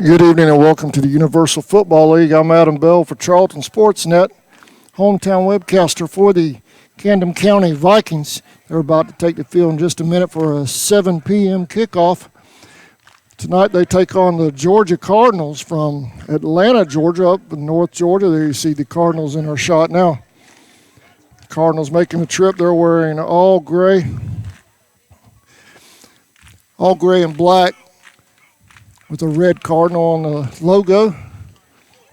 Good evening and welcome to the Universal Football League. I'm Adam Bell for Charlton Sportsnet, hometown webcaster for the Camden County Vikings. They're about to take the field in just a minute for a 7 p.m. kickoff. Tonight they take on the Georgia Cardinals from Atlanta, Georgia, up in North Georgia. There you see the Cardinals in our shot now. Cardinals making the trip. They're wearing all gray and black, with a red cardinal on the logo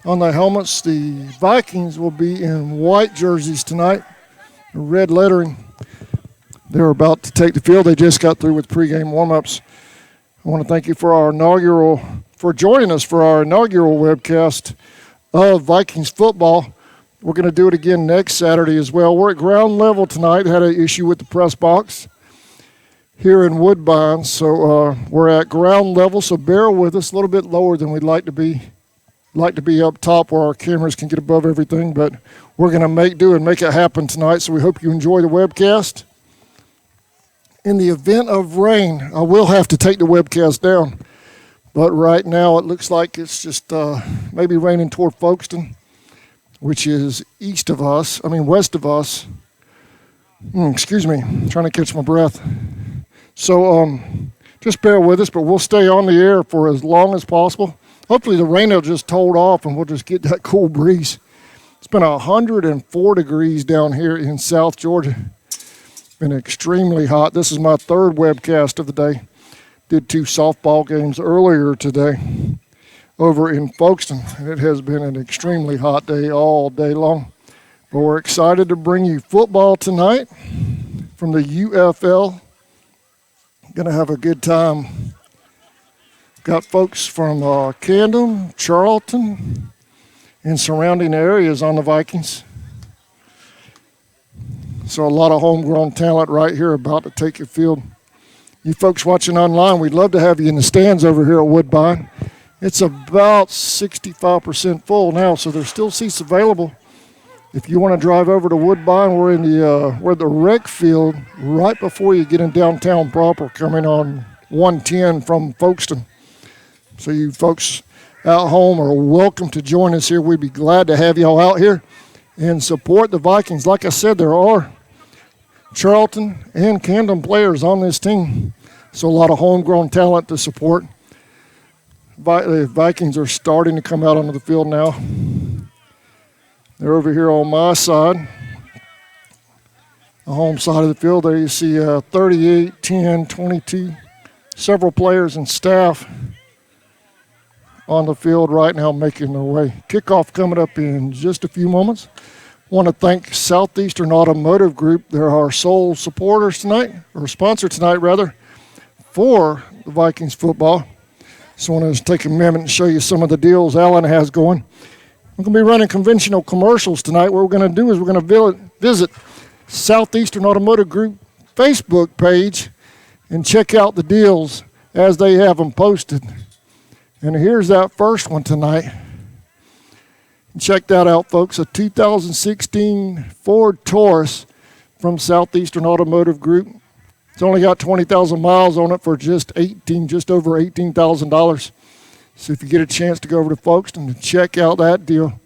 on the helmets. The Vikings will be in white jerseys tonight, red lettering. They're about to take the field. They just got through with pregame warmups. I want to thank you for joining us for our inaugural webcast of Vikings football. We're going to do it again next Saturday as well. We're at ground level tonight. Had an issue with the press box here in Woodbine, so we're at ground level, so bear with us. A little bit lower than we'd like to be up top where our cameras can get above everything, but we're going to make do and make it happen tonight, so we hope you enjoy the webcast. In the event of rain, I will have to take the webcast down, but right now it looks like it's just maybe raining toward Folkestone, which is west of us. Excuse me, I'm trying to catch my breath. So just bear with us, but we'll stay on the air for as long as possible. Hopefully the rain will just hold off and we'll just get that cool breeze. It's been 104 degrees down here in South Georgia. It's been extremely hot. This is my third webcast of the day. Did 2 softball games earlier today over in Folkestone, and it has been an extremely hot day all day long. But we're excited to bring you football tonight from the UFL. Going to have a good time. Got folks from Camden, Charlton, and surrounding areas on the Vikings. So a lot of homegrown talent right here about to take the field. You folks watching online, we'd love to have you in the stands over here at Woodbine. It's about 65% full now, so there's still seats available. If you want to drive over to Woodbine, we're at the rec field right before you get in downtown proper, coming on 110 from Folkestone. So you folks at home are welcome to join us here. We'd be glad to have y'all out here and support the Vikings. Like I said, there are Charlton and Camden players on this team, so a lot of homegrown talent to support. The Vikings are starting to come out onto the field now. They're over here on my side, the home side of the field. There you see 38, 10, 22, several players and staff on the field right now making their way. Kickoff coming up in just a few moments. Want to thank Southeastern Automotive Group. They're our sole supporters tonight, or sponsor tonight rather, for the Vikings football. So I want to take a minute and show you some of the deals Alan has going. We're going to be running conventional commercials tonight. What we're going to do is we're going to visit Southeastern Automotive Group Facebook page and check out the deals as they have them posted. And here's that first one tonight. Check that out, folks. A 2016 Ford Taurus from Southeastern Automotive Group. It's only got 20,000 miles on it for just over $18,000. So if you get a chance to go over to Folkestone and check out that deal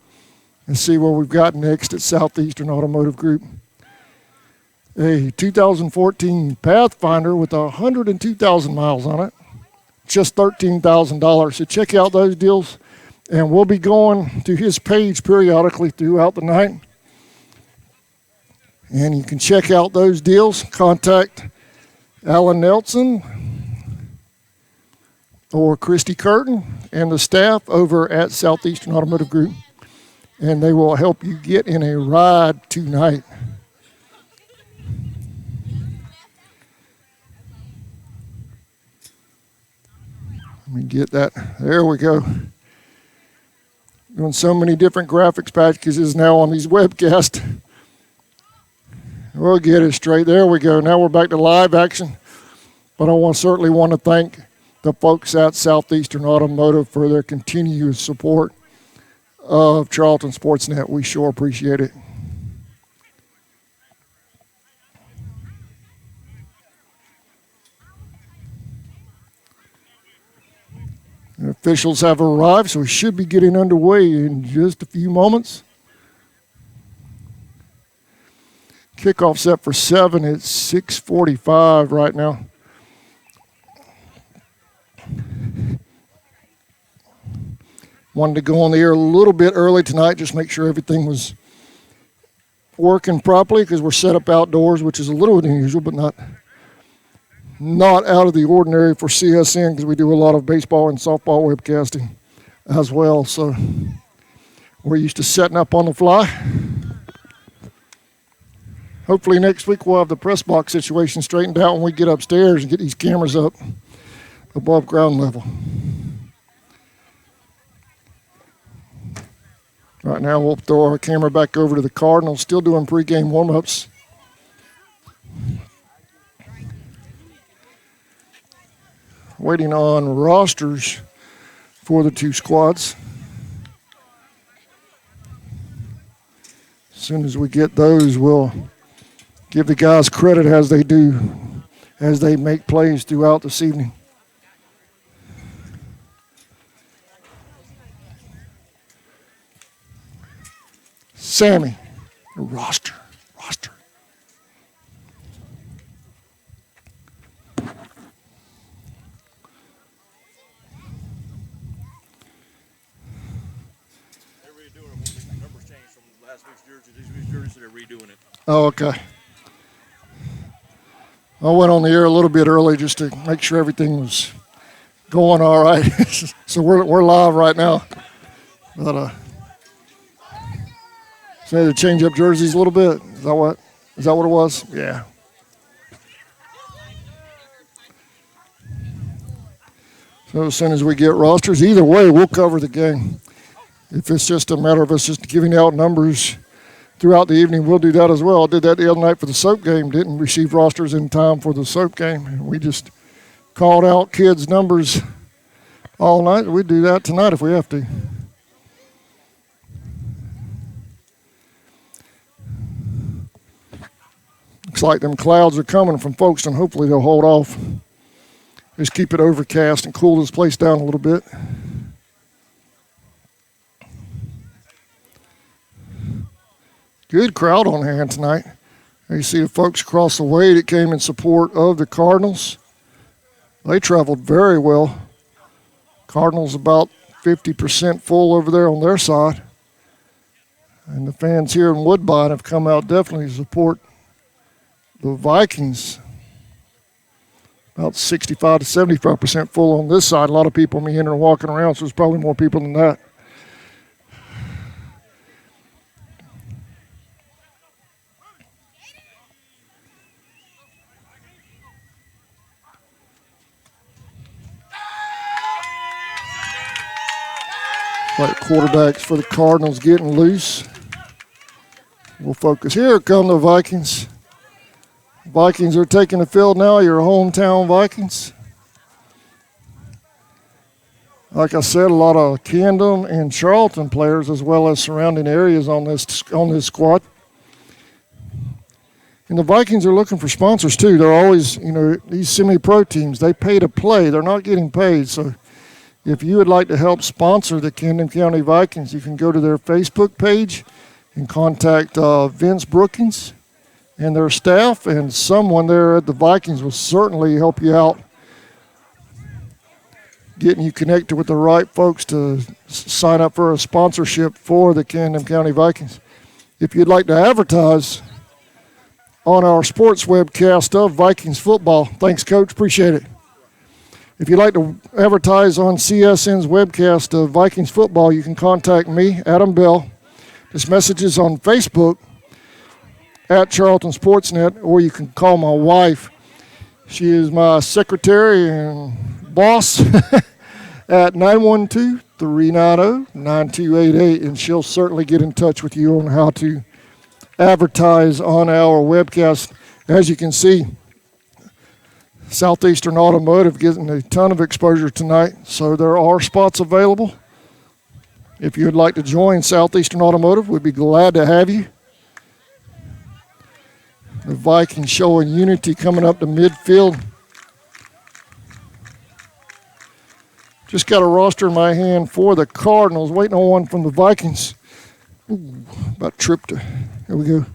and see what we've got next at Southeastern Automotive Group. A 2014 Pathfinder with 102,000 miles on it, just $13,000. So check out those deals And we'll be going to his page periodically throughout the night. And you can check out those deals. Contact Alan Nelson or Christy Curtin and the staff over at Southeastern Automotive Group. And they will help you get in a ride tonight. Let me get that. There we go. Doing so many different graphics packages now on these webcasts. We'll get it straight. There we go. Now we're back to live action. But I certainly want to thank the folks at Southeastern Automotive for their continued support of Charlton Sportsnet. We sure appreciate it. The officials have arrived, so we should be getting underway in just a few moments. Kickoff set for 7. It's 6:45 right now. Wanted to go on the air a little bit early tonight, just make sure everything was working properly because we're set up outdoors, which is a little unusual, but not out of the ordinary for CSN because we do a lot of baseball and softball webcasting as well. So we're used to setting up on the fly. Hopefully next week we'll have the press box situation straightened out when we get upstairs and get these cameras up above ground level. Right now we'll throw our camera back over to the Cardinals, still doing pregame warmups. Waiting on rosters for the two squads. As soon as we get those, we'll give the guys credit as they make plays throughout this evening. Sammy, roster. Oh, okay. I went on the air a little bit early just to make sure everything was going all right. So we're live right now. But so I had to change up jerseys a little bit. Is that what it was? Yeah. So as soon as we get rosters, either way, we'll cover the game. If it's just a matter of us just giving out numbers throughout the evening, we'll do that as well. I did that the other night for the soap game. Didn't receive rosters in time for the soap game. And we just called out kids' numbers all night. We'd do that tonight if we have to. Looks like them clouds are coming from Folkestone. Hopefully they'll hold off. Just keep it overcast and cool this place down a little bit. Good crowd on hand tonight. You see the folks across the way that came in support of the Cardinals. They traveled very well. Cardinals about 50% full over there on their side. And the fans here in Woodbine have come out definitely to support the Vikings. About 65 to 75% full on this side. A lot of people meandering and walking around, so there's probably more people than that. Like quarterbacks for the Cardinals getting loose. We'll focus. Here come the Vikings. Vikings are taking the field now, your hometown Vikings. Like I said, a lot of Camden and Charlton players as well as surrounding areas on this squad. And the Vikings are looking for sponsors too. They're always, these semi-pro teams, they pay to play. They're not getting paid. So if you would like to help sponsor the Camden County Vikings, you can go to their Facebook page and contact Vince Brookings and their staff, and someone there at the Vikings will certainly help you out getting you connected with the right folks to sign up for a sponsorship for the Camden County Vikings. If you'd like to advertise on our sports webcast of Vikings football, thanks, Coach. Appreciate it. If you'd like to advertise on CSN's webcast of Vikings football, you can contact me, Adam Bell. This message is on Facebook at Charlton Sportsnet, or you can call my wife. She is my secretary and boss at 912-390-9288, and she'll certainly get in touch with you on how to advertise on our webcast. As you can see, Southeastern Automotive getting a ton of exposure tonight, so there are spots available. If you would like to join Southeastern Automotive, we'd be glad to have you. The Vikings showing unity coming up to midfield. Just got a roster in my hand for the Cardinals, waiting on one from the Vikings. Ooh, about tripped her. Here we go.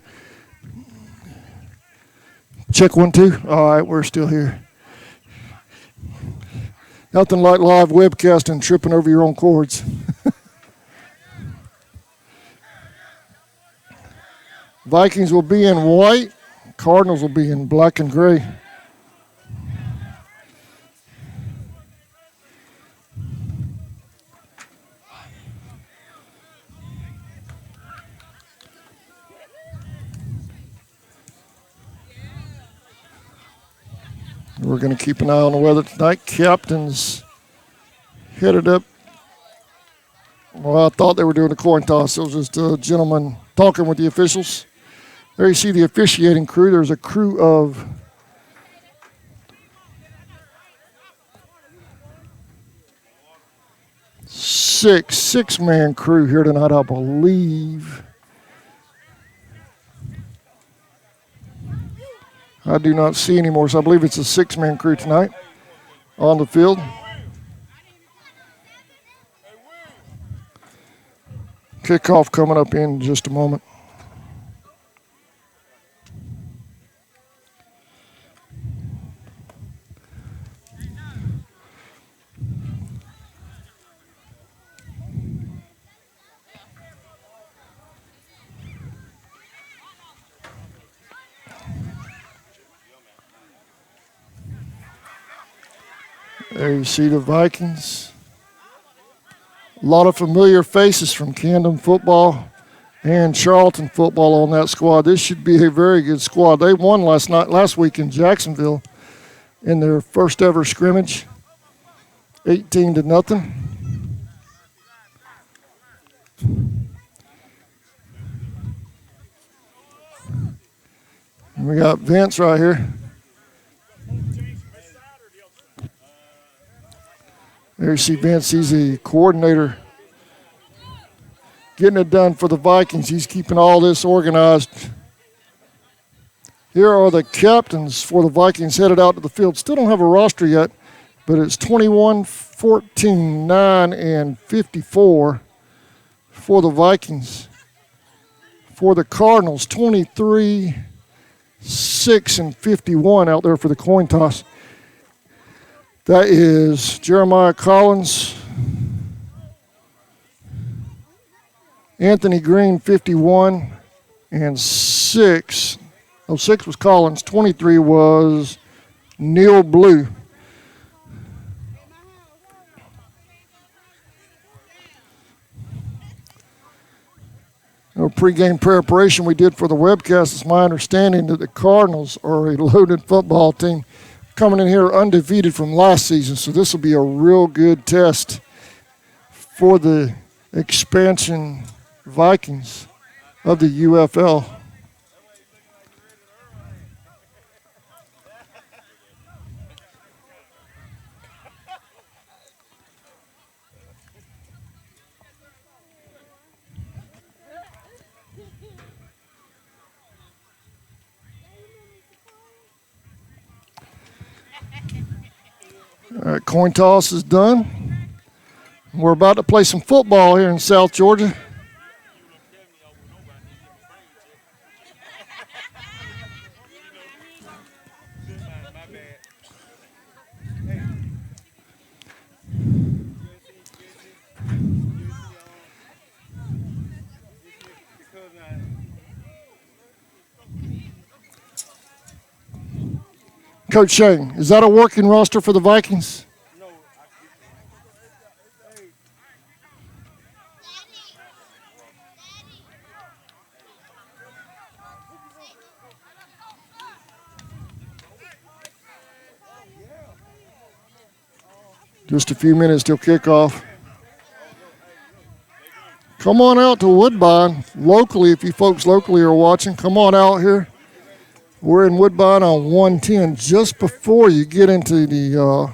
Check 1, 2. All right, we're still here. Nothing like live webcasting, tripping over your own cords. Vikings will be in white. Cardinals will be in black and gray. We're going to keep an eye on the weather tonight. Captain's headed up. Well, I thought they were doing a coin toss. It was just a gentleman talking with the officials. There you see the officiating crew. There's a crew of six-man crew here tonight, I believe. I do not see any more, so I believe it's a 6-man crew tonight on the field. Kickoff coming up in just a moment. There you see the Vikings. A lot of familiar faces from Camden football and Charlton football on that squad. This should be a very good squad. They won last week in Jacksonville in their first ever scrimmage, 18-0. And we got Vince right here. There you see Vince, he's a coordinator getting it done for the Vikings. He's keeping all this organized. Here are the captains for the Vikings headed out to the field. Still don't have a roster yet, but it's 21, 14, 9, and 54 for the Vikings. For the Cardinals, 23, 6, and 51 out there for the coin toss. That is Jeremiah Collins, Anthony Green, 51, and 6. Oh, 6 was Collins. 23 was Neil Blue. Pre-game preparation we did for the webcast, it's my understanding that the Cardinals are a loaded football team coming in here undefeated from last season. So this will be a real good test for the expansion Vikings of the UFL. All right, coin toss is done. We're about to play some football here in South Georgia. Coach Shane, is that a working roster for the Vikings? Just a few minutes till kickoff. Come on out to Woodbine locally. If you folks locally are watching, come on out here. We're in Woodbine on 110 just before you get into the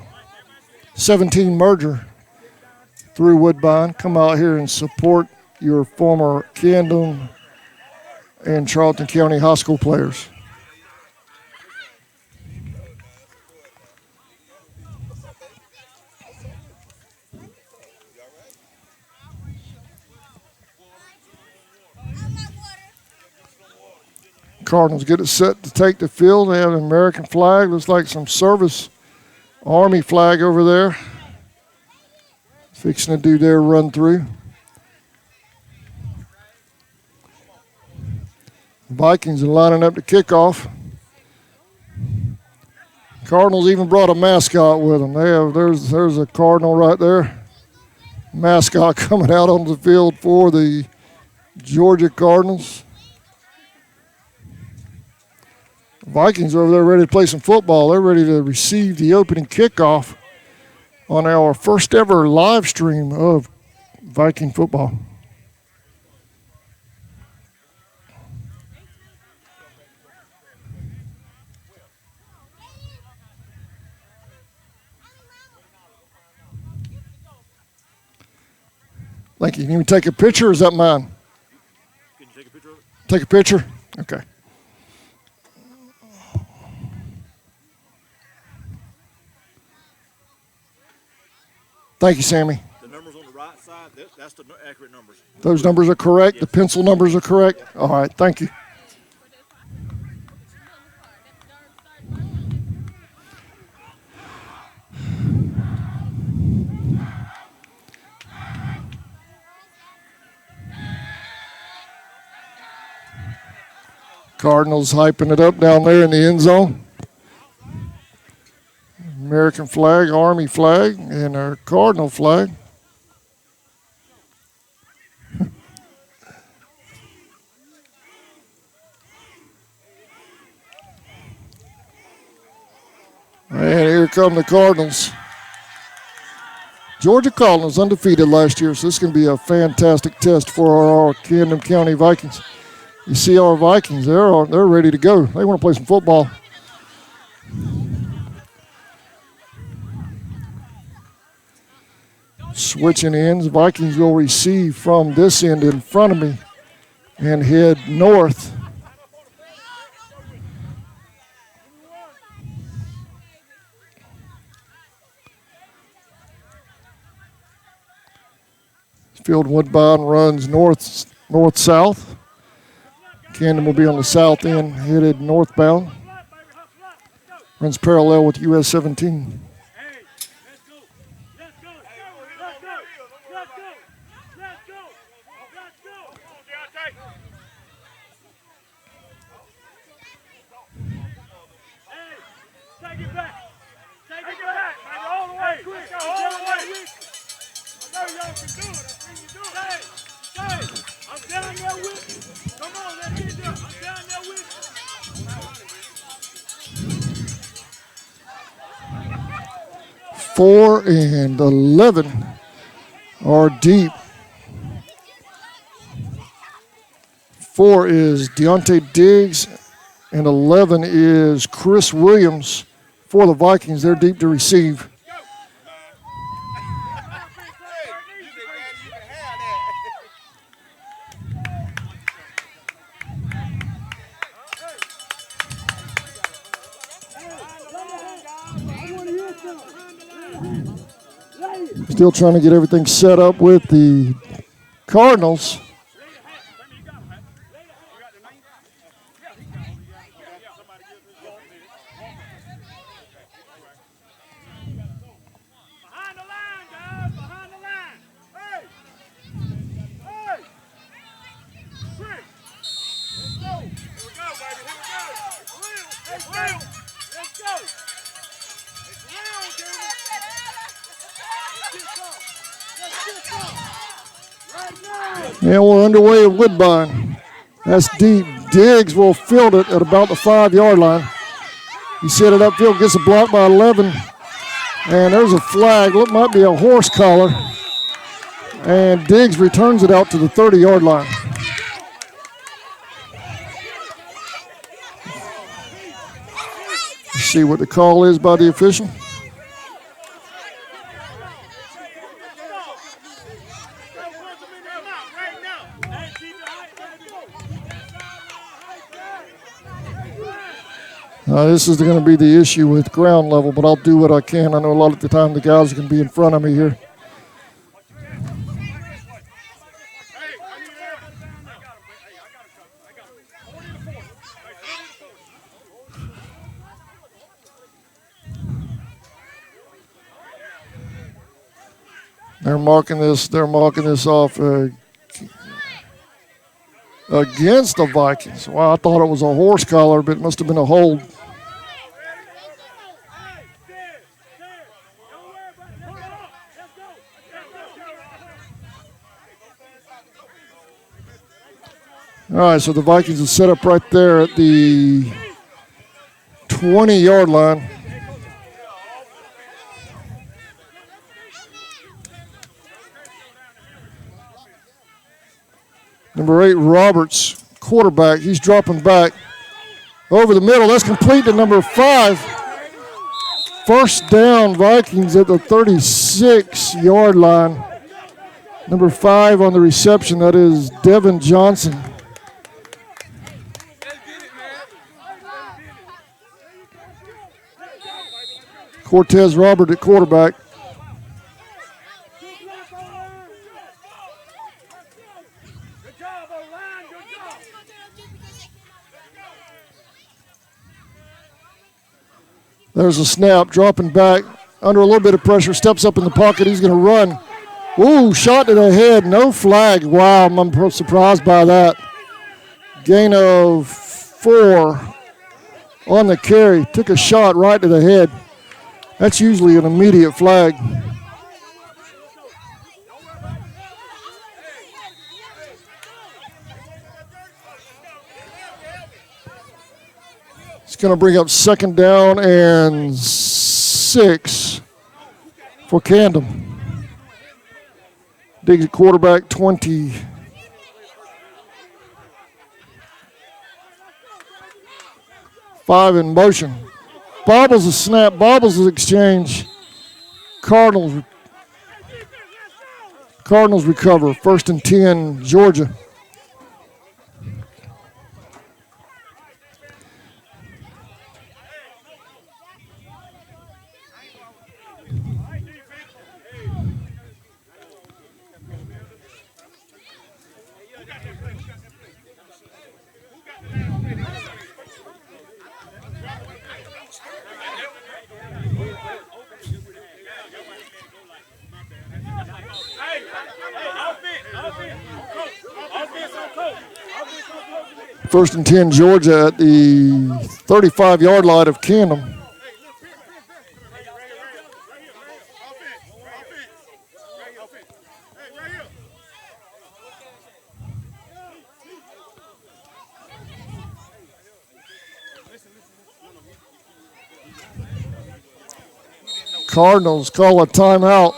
17 merger through Woodbine. Come out here and support your former Camden and Charlton County high school players. Cardinals get it set to take the field. They have an American flag. Looks like some service Army flag over there. Fixing to do their run through. Vikings are lining up to kickoff. Cardinals even brought a mascot with them. There's a Cardinal right there. Mascot coming out on the field for the Georgia Cardinals. Vikings are over there ready to play some football. They're ready to receive the opening kickoff on our first ever live stream of Viking football. Thank you. Can you take a picture or is that mine? Can you take a picture of it? Take a picture? Okay. Thank you, Sammy. The numbers on the right side, that's the accurate numbers. Those numbers are correct? Yes. The pencil numbers are correct? All right, thank you. Cardinals hyping it up down there in the end zone. American flag, Army flag, and our Cardinal flag. And here come the Cardinals. Georgia Cardinals undefeated last year, so this is going to be a fantastic test for our Camden County Vikings. You see our Vikings, they're ready to go. They want to play some football. Switching ends, Vikings will receive from this end in front of me and head north. Field Woodbine runs north-south. Camden will be on the south end, headed northbound. Runs parallel with US 17. Four and 11 are deep. 4 is Deontay Diggs, and 11 is Chris Williams for the Vikings. They're deep to receive. Still trying to get everything set up with the Cardinals. And we're underway at Woodbine. That's deep. Diggs will field it at about the 5-yard line. He set it upfield, gets a block by 11. And there's a flag. Look, might be a horse collar. And Diggs returns it out to the 30-yard line. Let's see what the call is by the official. This is going to be the issue with ground level, but I'll do what I can. I know a lot of the time the guys are going to be in front of me here. They're marking this off against the Vikings. Wow, I thought it was a horse collar, but it must have been a hold. All right, so the Vikings are set up right there at the 20-yard line. Number 8, Roberts, quarterback. He's dropping back over the middle. That's complete to number 5. First down, Vikings at the 36-yard line. Number 5 on the reception, that is Devin Johnson. Cortez Robert at quarterback. There's a snap, dropping back under a little bit of pressure, steps up in the pocket. He's going to run. Ooh, shot to the head, no flag. Wow, I'm surprised by that. Gain of 4 on the carry. Took a shot right to the head. That's usually an immediate flag. It's going to bring up second down and 6 for Camden. Diggs at quarterback, 20. Five in motion. Bobbles a snap, bobbles an exchange. Cardinals recover. 1st and 10, Georgia. First and 10, Georgia at the 35-yard line of Camden. Cardinals call a timeout.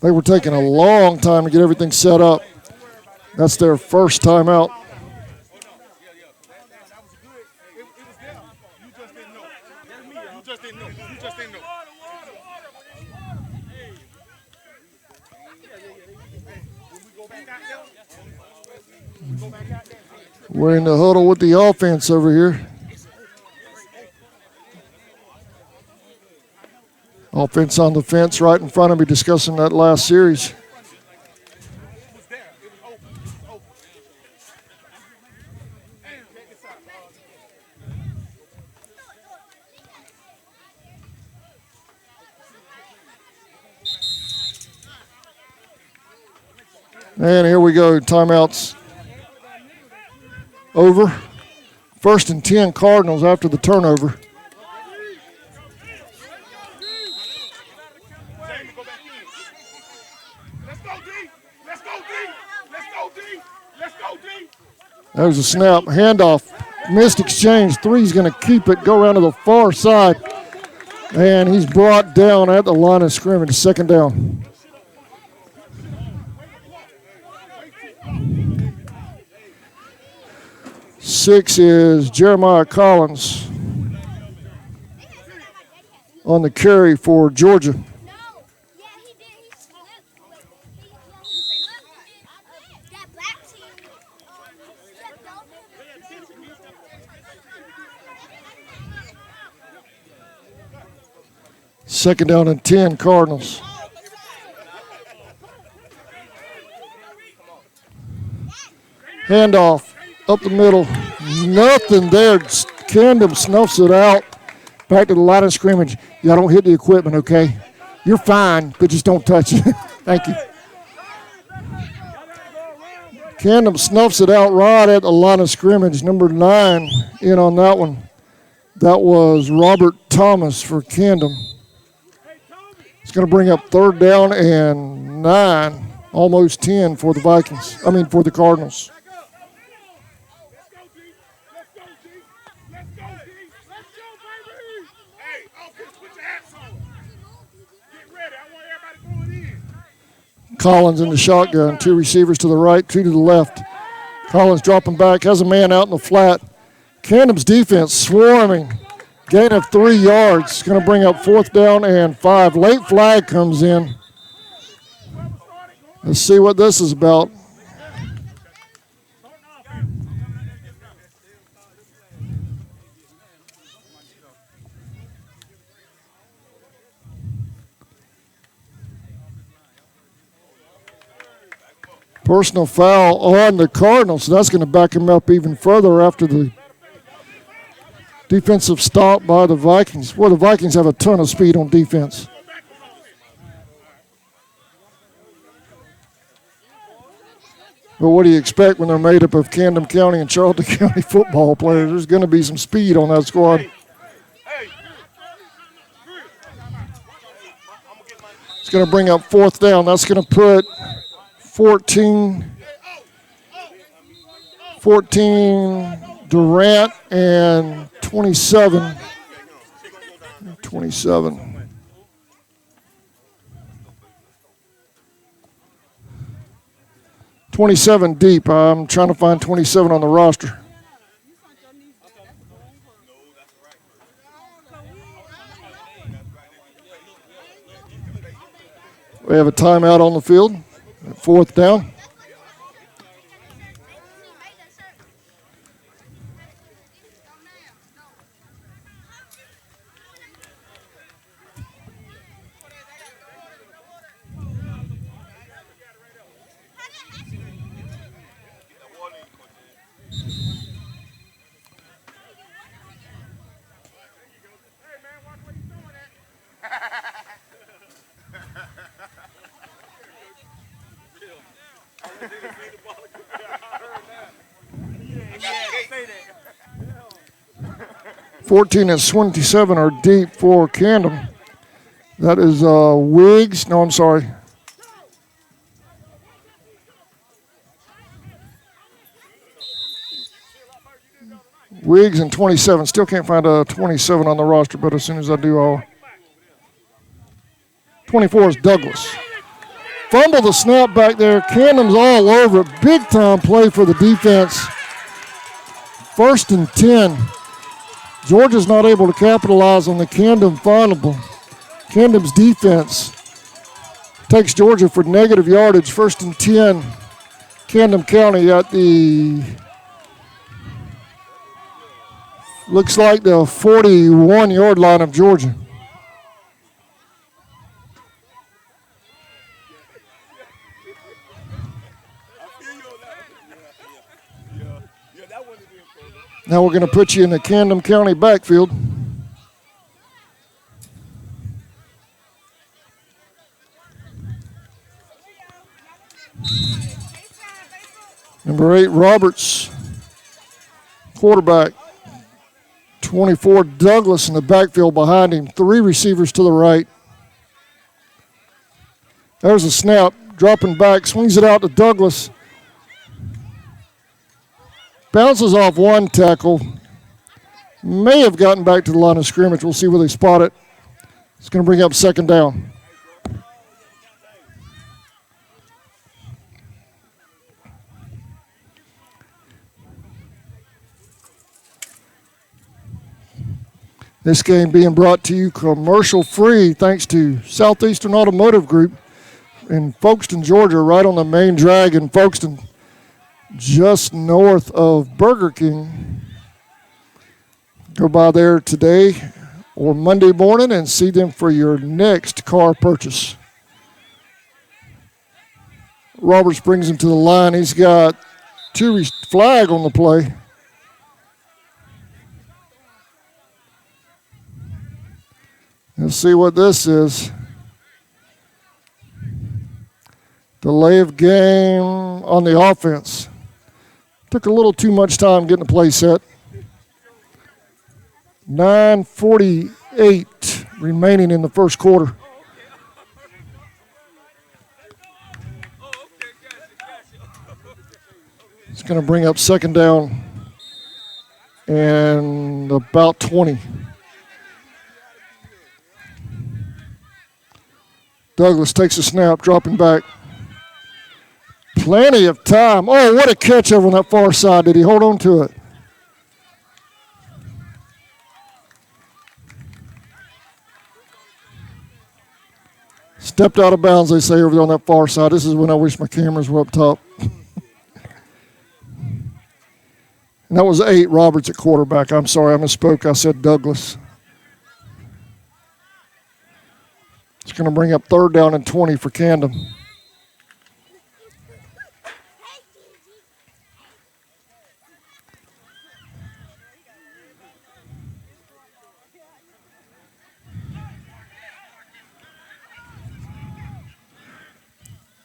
They were taking a long time to get everything set up. That's their first timeout. We're in the huddle with the offense over here. Offense on the fence right in front of me discussing that last series. And here we go, timeouts over. First and 10 Cardinals after the turnover. There's a snap, handoff, missed exchange. Three's going to keep it, go around to the far side. And he's brought down at the line of scrimmage, second down. Six is Jeremiah Collins on the carry for Georgia. Second down and 10, Cardinals. Handoff up the middle. Nothing there. Camden snuffs it out. Back to the line of scrimmage. Y'all don't hit the equipment, okay? You're fine, but just don't touch it. Thank you. Camden snuffs it out right at the line of scrimmage. Number 9 in on that one. That was Robert Thomas for Camden. It's going to bring up third down and 9, almost 10 for the Vikings. For the Cardinals. Collins in the shotgun, 2 receivers to the right, 2 to the left. Collins dropping back, has a man out in the flat. Camden's defense swarming. Gain of 3 yards. Going to bring up fourth down and 5. Late flag comes in. Let's see what this is about. Personal foul on the Cardinals, so that's going to back him up even further after the defensive stop by the Vikings. Well, the Vikings have a ton of speed on defense. But what do you expect when they're made up of Camden County and Charlton County football players? There's going to be some speed on that squad. It's going to bring up fourth down. That's going to put 14 Durant and 27. 27 deep. I'm trying to find 27 on the roster. We have a timeout on the field. Fourth down. Fourteen and 27 are deep for Camden. That is Wiggs. No, I'm sorry. Wiggs and 27. Still can't find a 27 on the roster, but as soon as I do, I'll. 24 is Douglas. Fumble the snap back there. Camden's all over it. Big time play for the defense. First and 10. Georgia's not able to capitalize on the Camden fumble. Camden's defense takes Georgia for negative yardage. First and 10. Camden County at the, looks like the 41-yard line of Georgia. Now we're going to put you in the Camden County backfield. Number 8, Roberts, quarterback. 24, Douglas in the backfield behind him. 3 receivers to the right. There's a snap. Dropping back. Swings it out to Douglas. Bounces off 1 tackle. May have gotten back to the line of scrimmage. We'll see where they spot it. It's going to bring up 2nd down. This game being brought to you commercial-free thanks to Southeastern Automotive Group in Folkestone, Georgia, right on the main drag in Folkestone, just north of Burger King. Go by there today or Monday morning and see them for your next car purchase. Roberts brings him to the line. He's got 2 flag on the play. Let's see what this is. Delay of game on the offense. Took a little too much time getting the play set. 9:48 remaining in the first quarter. It's going to bring up 2nd down and about 20. Douglas takes a snap, dropping back. Plenty of time. Oh, what a catch over on that far side. Did he hold on to it? Stepped out of bounds, they say, over there on that far side. This is when I wish my cameras were up top. And that was 8, Roberts at quarterback. I'm sorry, I misspoke. I said Douglas. It's going to bring up 3rd down and 20 for Camden.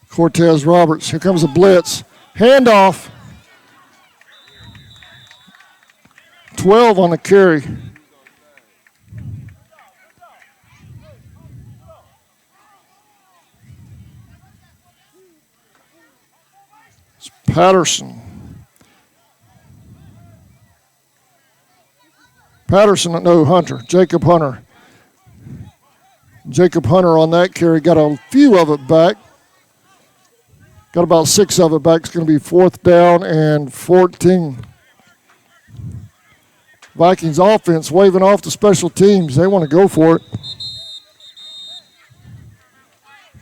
Cortez Roberts. Here comes a blitz. Handoff. 12 on the carry. It's Patterson. Hunter. Jacob Hunter. Jacob Hunter on that carry. Got a few of it back. Got about 6 of it back. It's going to be 4th down and 14. Vikings offense waving off the special teams. They want to go for it.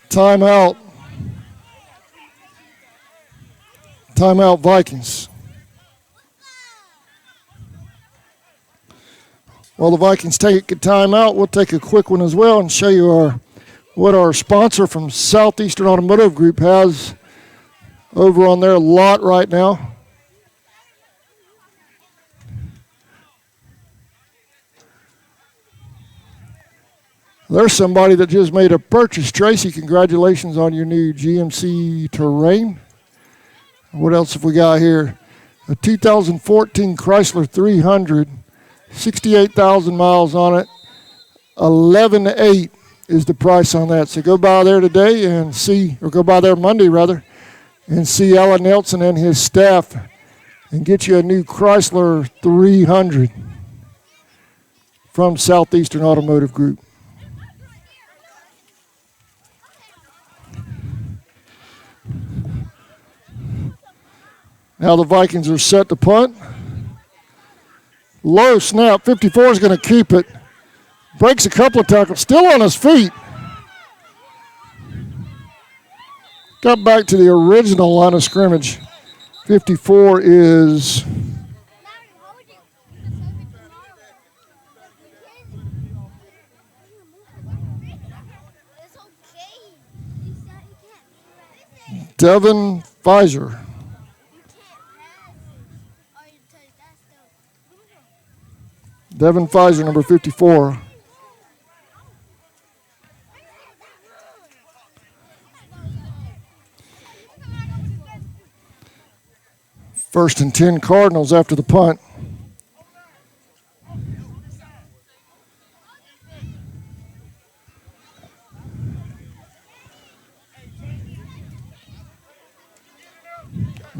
Timeout. Timeout Vikings. While the Vikings take a timeout, we'll take a quick one as well and show you what our sponsor from Southeastern Automotive Group has over on their lot right now. There's somebody that just made a purchase. Tracy, congratulations on your new GMC Terrain. What else have we got here? A 2014 Chrysler 300, 68,000 miles on it. 11,800 is the price on that. So go by there today and see, or go by there Monday rather, and see Alan Nelson and his staff and get you a new Chrysler 300 from Southeastern Automotive Group. Now the Vikings are set to punt. Low snap. 54 is going to keep it. Breaks a couple of tackles. Still on his feet. Got back to the original line of scrimmage. 54 is... Devin Pfizer. Devin Pfizer, number 54. First and 10 Cardinals after the punt.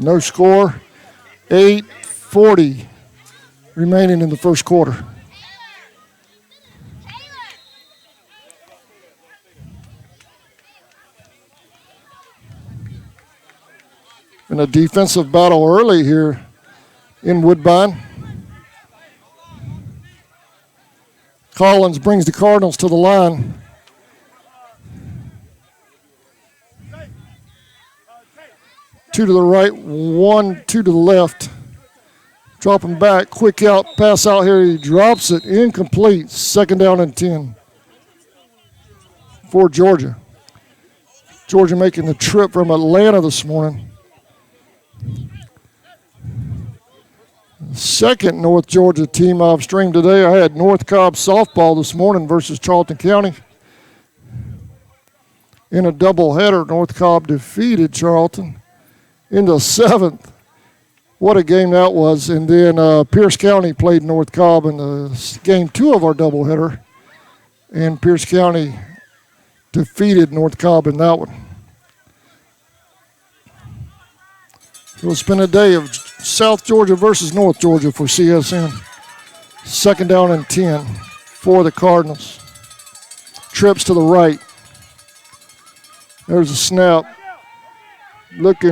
No score. 8:40 remaining in the first quarter. In a defensive battle early here in Woodbine. Collins brings the Cardinals to the line. Two to the right, 1, 2 to the left. Dropping back, quick out, pass out here. He drops it, incomplete. 2nd down and 10 for Georgia. Georgia making the trip from Atlanta this morning. Second North Georgia team I've streamed today. I had North Cobb softball this morning versus Charlton County. In a doubleheader, North Cobb defeated Charlton in the 7th. What a game that was. And then Pierce County played North Cobb in the game 2 of our doubleheader. And Pierce County defeated North Cobb in that one. So it's been a day of South Georgia versus North Georgia for CSN. 2nd down and 10 for the Cardinals. Trips to the right. There's a snap.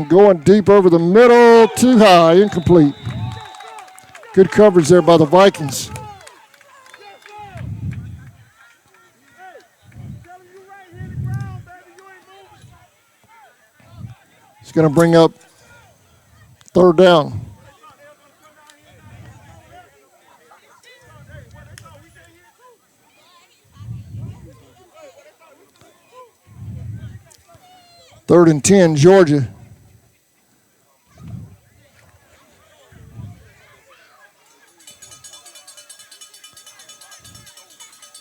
Going deep over the middle, too high, incomplete. Good coverage there by the Vikings. It's going to bring up 3rd down. Third and 10, Georgia.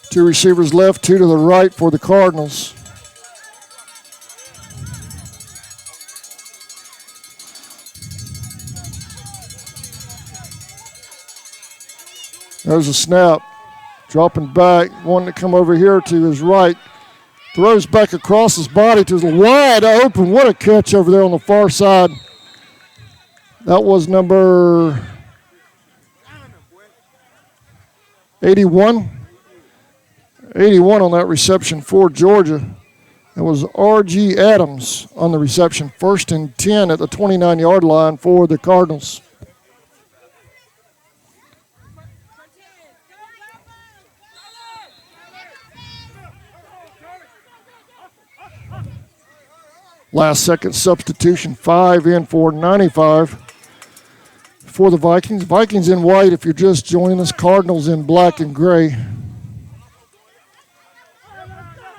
Two receivers left, 2 to the right for the Cardinals. There's a snap. Dropping back, wanting to come over here to his right. Throws back across his body to the wide open. What a catch over there on the far side. That was number 81. 81 on that reception for Georgia. It was R.G. Adams on the reception. 1st and 10 at the 29-yard line for the Cardinals. Last second substitution, 5 in for 95 for the Vikings. Vikings in white if you're just joining us. Cardinals in black and gray.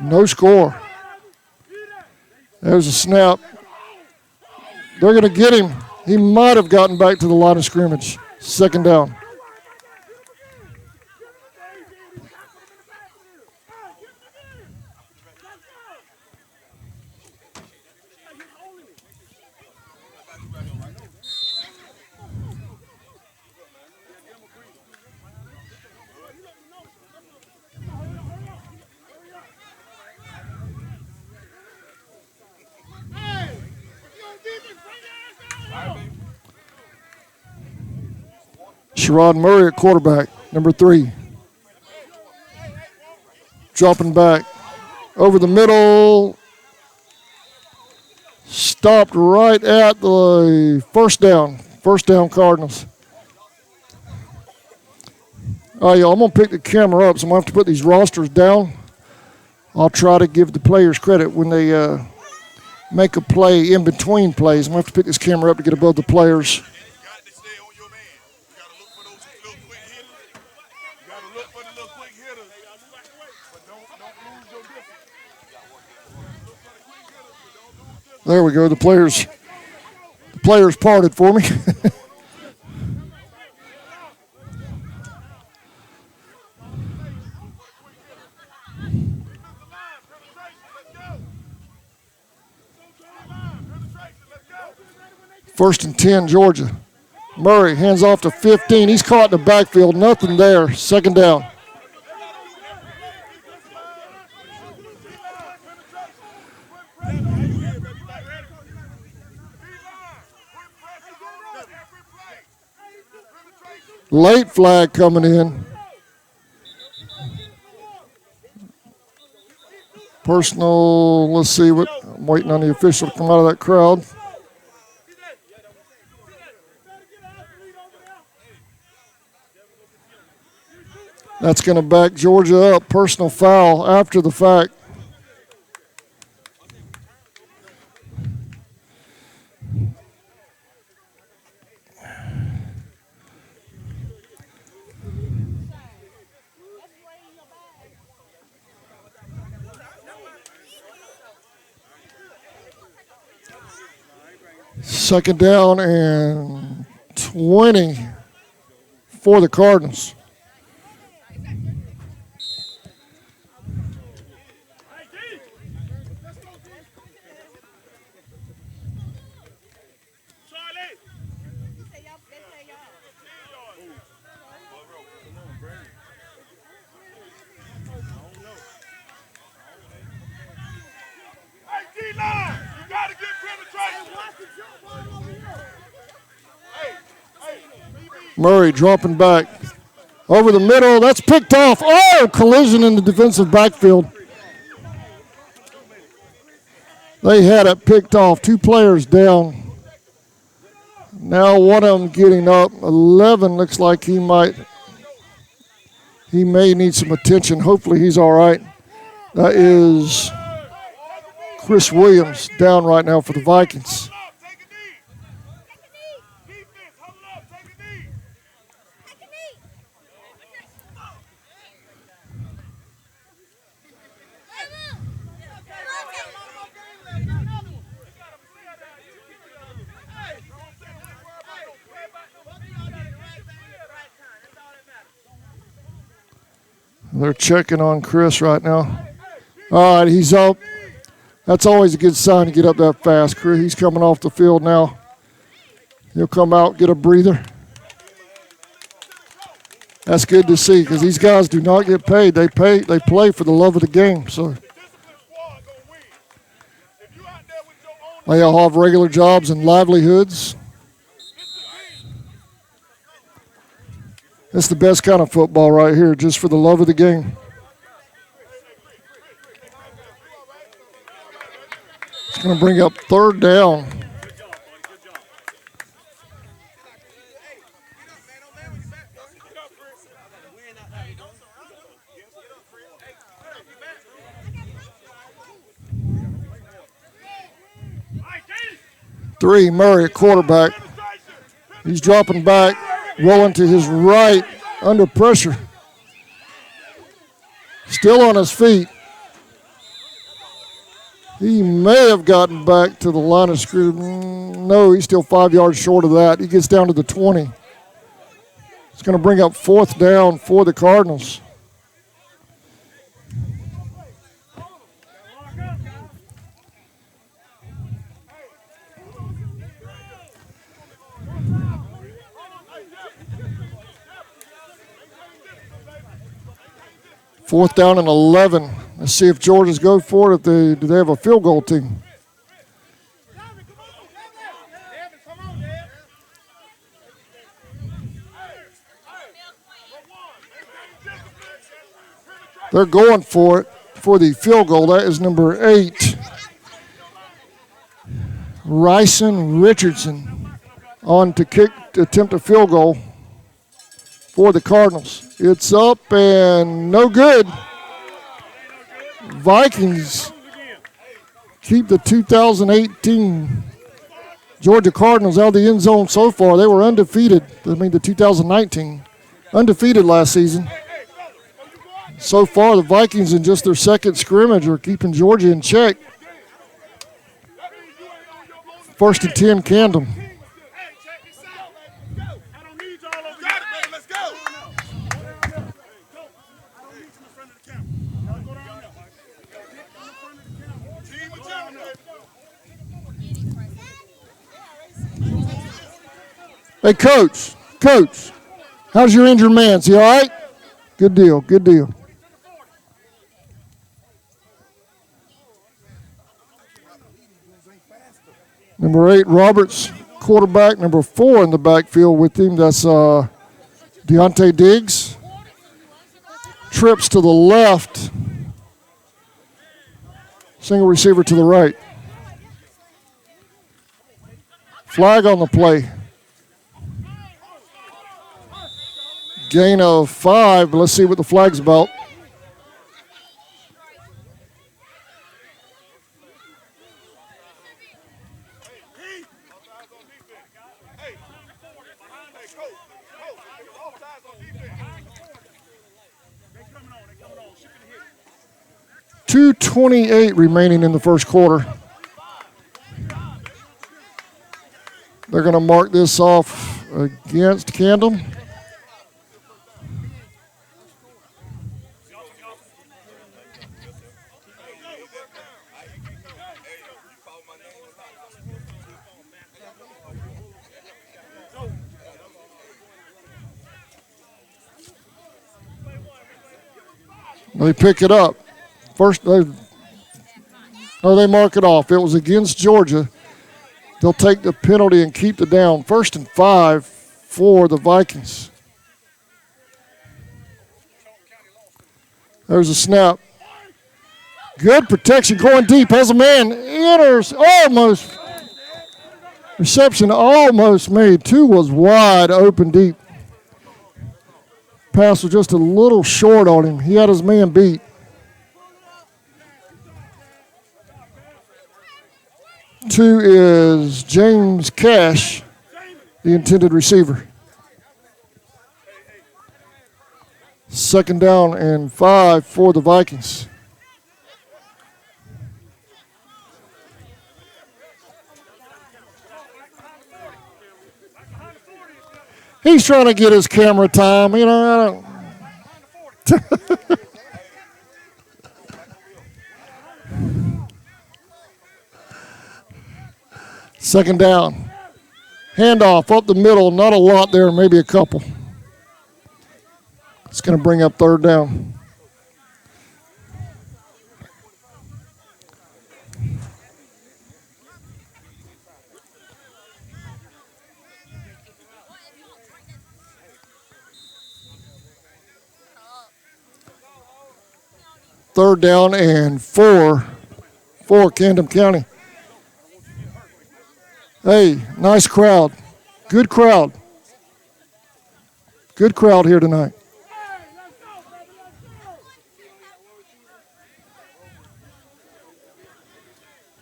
No score. There's a snap. They're going to get him. He might have gotten back to the line of scrimmage. 2nd down. Sherrod Murray at quarterback, number 3. Dropping back over the middle. Stopped right at the 1st down. 1st down Cardinals. All right, y'all, I'm going to pick the camera up, so I'm going to have to put these rosters down. I'll try to give the players credit when they make a play in between plays. I'm going to have to pick this camera up to get above the players. There we go. The players parted for me. First and 10, Georgia. Murray hands off to 15. He's caught in the backfield. Nothing there. 2nd down. Late flag coming in. Personal, let's see what, I'm waiting on the official to come out of that crowd. That's going to back Georgia up. Personal foul after the fact. Second down and 20 for the Cardinals. Murray dropping back over the middle. That's picked off. Oh, collision in the defensive backfield. They had it picked off. 2 players down. Now one of them getting up. 11 looks like he may need some attention. Hopefully he's all right. That is Chris Williams down right now for the Vikings. They're checking on Chris right now. All right, he's up. That's always a good sign to get up that fast. Chris, he's coming off the field now. He'll come out, get a breather. That's good to see because these guys do not get paid. They play for the love of the game. So they all have regular jobs and livelihoods. That's the best kind of football right here, just for the love of the game. It's going to bring up third down. Three, Murray at quarterback. He's dropping back, rolling to his right, under pressure. Still on his feet. He may have gotten back to the line of scrimmage. No, he's still 5 yards short of that. He gets down to the 20. It's going to bring up fourth down for the Cardinals. Fourth down and 11. Let's see if Georgia's go for it. Do they have a field goal team? They're going for it for the field goal. That is number 8. Ryson Richardson on to attempt a field goal for the Cardinals. It's up and no good. Vikings keep the 2018 Georgia Cardinals out of the end zone so far. They were undefeated. The 2019. Undefeated last season. So far, the Vikings in just their second scrimmage are keeping Georgia in check. First and 10, Camden. Hey, Coach, how's your injured man? Is he all right? Good deal. Number 8, Roberts, quarterback. Number 4 in the backfield with him. That's Deontay Diggs trips to the left. Single receiver to the right. Flag on the play. Gain of 5, but let's see what the flag's about. .228 remaining in the first quarter. They're going to mark this off against Camden. They pick it up. First, they mark it off. It was against Georgia. They'll take the penalty and keep the down. 1st and 5 for the Vikings. There's a snap. Good protection going deep. Has a man. Enters almost. Reception almost made. 2 was wide open deep. Pass was just a little short on him. He had his man beat. Two is James Cash, the intended receiver. 2nd down and 5 for the Vikings. He's trying to get his camera time. You know, I don't. 2nd down. Handoff up the middle. Not a lot there, maybe a couple. It's going to bring up 3rd down. Third down and 4 for Camden County. Hey, nice crowd. Good crowd. Good crowd here tonight.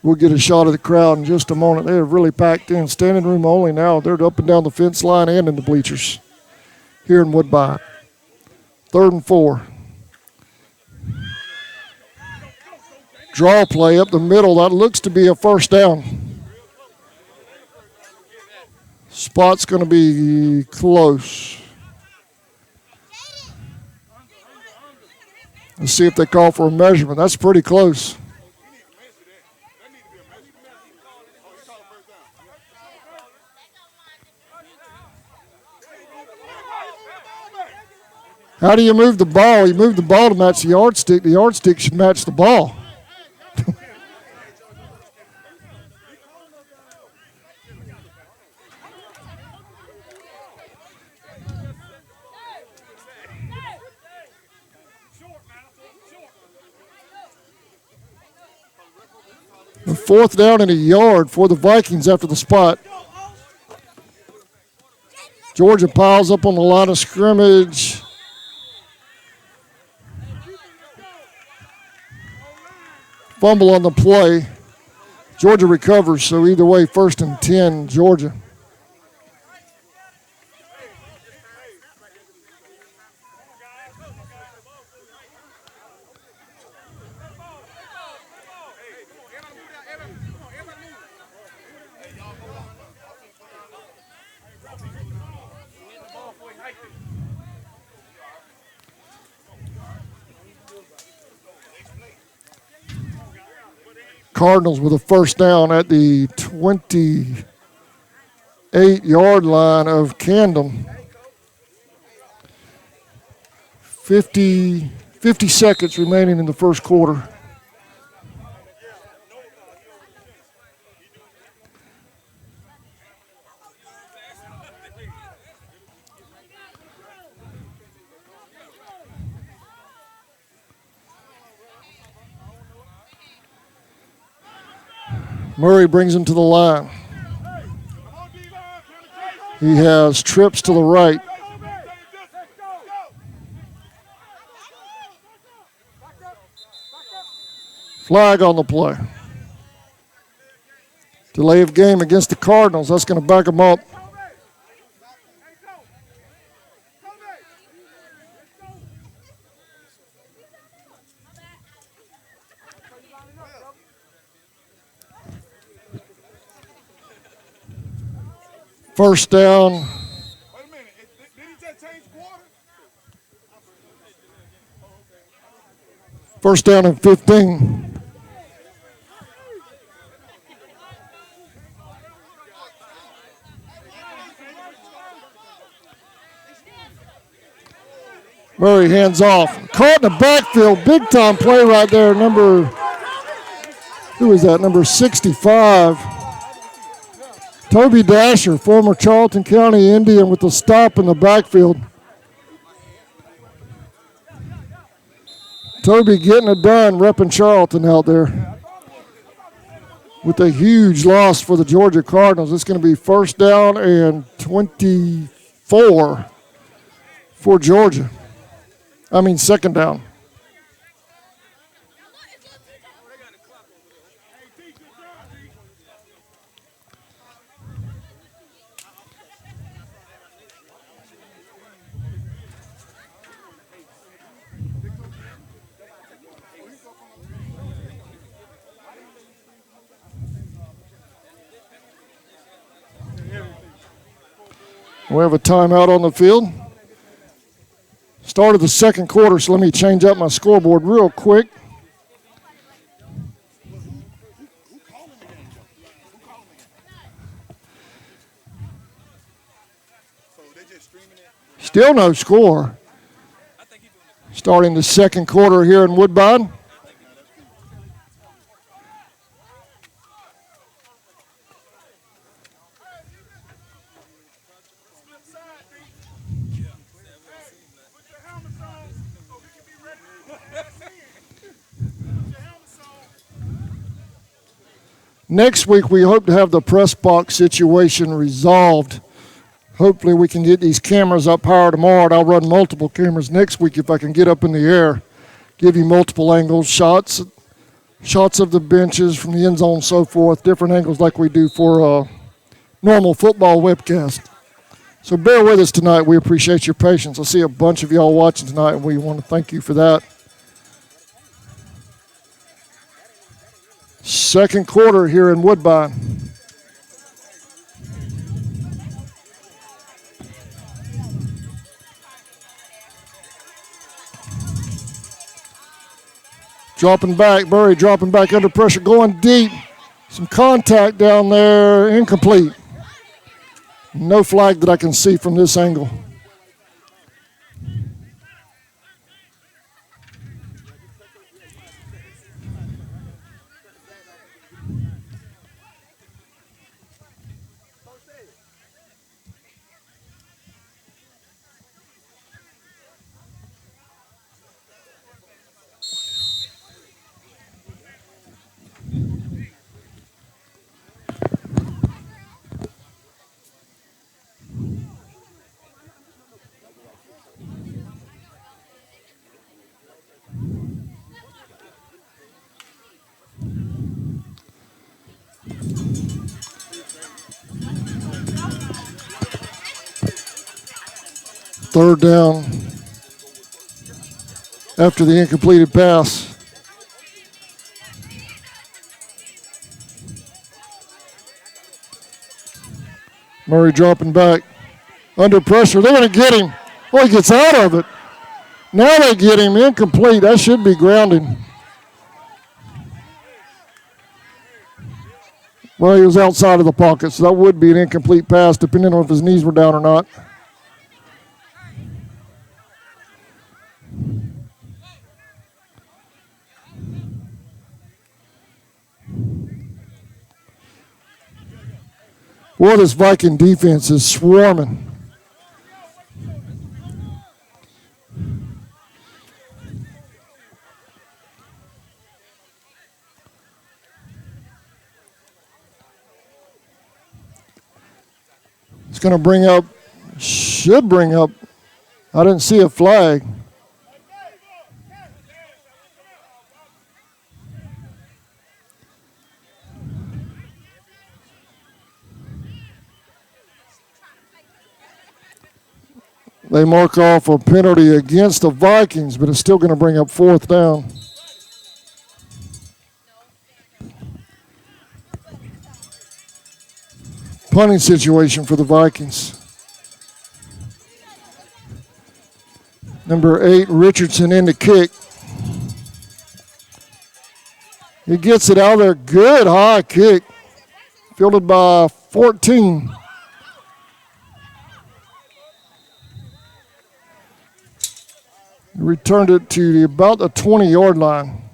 We'll get a shot of the crowd in just a moment. They're really packed in. Standing room only now. They're up and down the fence line and in the bleachers here in Woodbine. 3rd and 4. Draw play up the middle. That looks to be a 1st down. Spot's going to be close. Let's see if they call for a measurement. That's pretty close. How do you move the ball? You move the ball to match the yardstick. The yardstick should match the ball. The 4th down and a yard for the Vikings after the spot. Georgia piles up on the line of scrimmage. Fumble on the play. Georgia recovers, so either way, 1st and 10, Georgia. Cardinals with a 1st down at the 28-yard line of Camden. 50 seconds remaining in the first quarter. Murray brings him to the line. He has trips to the right. Flag on the play. Delay of game against the Cardinals. That's going to back them up. First down. Wait a minute. Did he just change quarter? First down and 15. Murray hands off. Caught in the backfield. Big time play right there. Who is that? Number 65. Toby Dasher, former Charlton County Indian, with the stop in the backfield. Toby getting it done, repping Charlton out there. With a huge loss for the Georgia Cardinals. It's going to be first down and 24 for Georgia. Second down. We have a timeout on the field. Start of the second quarter, so let me change up my scoreboard real quick. Still no score. Starting the second quarter here in Woodbine. Next week, we hope to have the press box situation resolved. Hopefully, we can get these cameras up higher tomorrow, and I'll run multiple cameras next week if I can get up in the air, give you multiple angles, shots of the benches from the end zone and so forth, different angles like we do for a normal football webcast. So bear with us tonight. We appreciate your patience. I see a bunch of y'all watching tonight, and we want to thank you for that. Second quarter here in Woodbine. Dropping back, Murray dropping back under pressure, going deep. Some contact down there, incomplete. No flag that I can see from this angle. Third down after the incompleted pass. Murray dropping back. Under pressure. They're going to get him. Oh, he gets out of it. Now they get him incomplete. That should be grounding. Well, he was outside of the pocket, so that would be an incomplete pass, depending on if his knees were down or not. Boy, this Viking defense is swarming. It's going to bring up, should bring up, I didn't see a flag. They mark off a penalty against the Vikings, but it's still going to bring up 4th down. Punting situation for the Vikings. Number 8, Richardson in the kick. He gets it out there. Good high kick. Fielded by 14. Returned it to about the 20-yard line.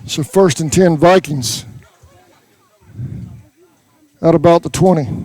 So 1st and 10 Vikings at about the 20.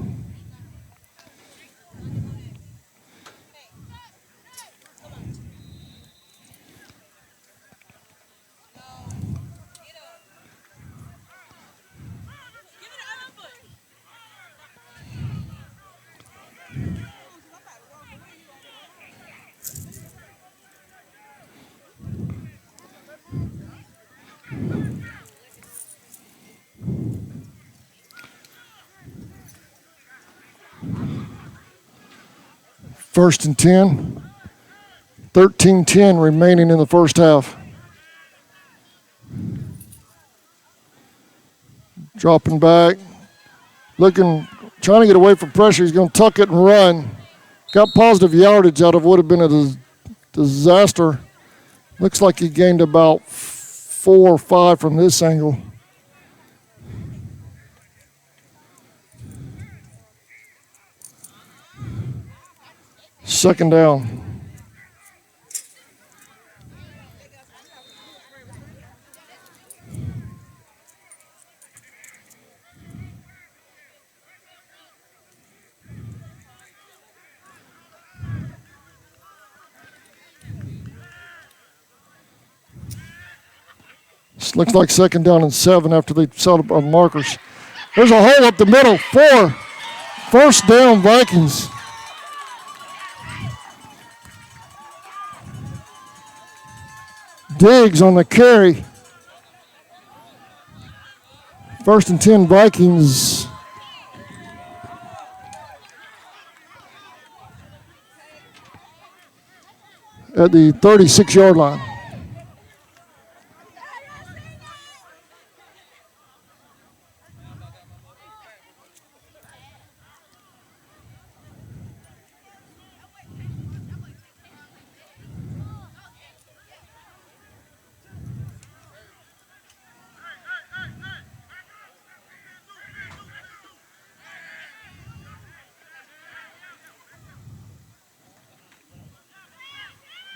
First and 10. 13-10 remaining in the first half. Dropping back. Looking, trying to get away from pressure. He's going to tuck it and run. Got positive yardage out of what would have been a disaster. Looks like he gained about 4 or 5 from this angle. Second down. This looks like 2nd down and 7 after they set up our markers. There's a hole up the middle. 4. First down Vikings. Diggs on the carry. 1st and 10 Vikings. At the 36-yard line.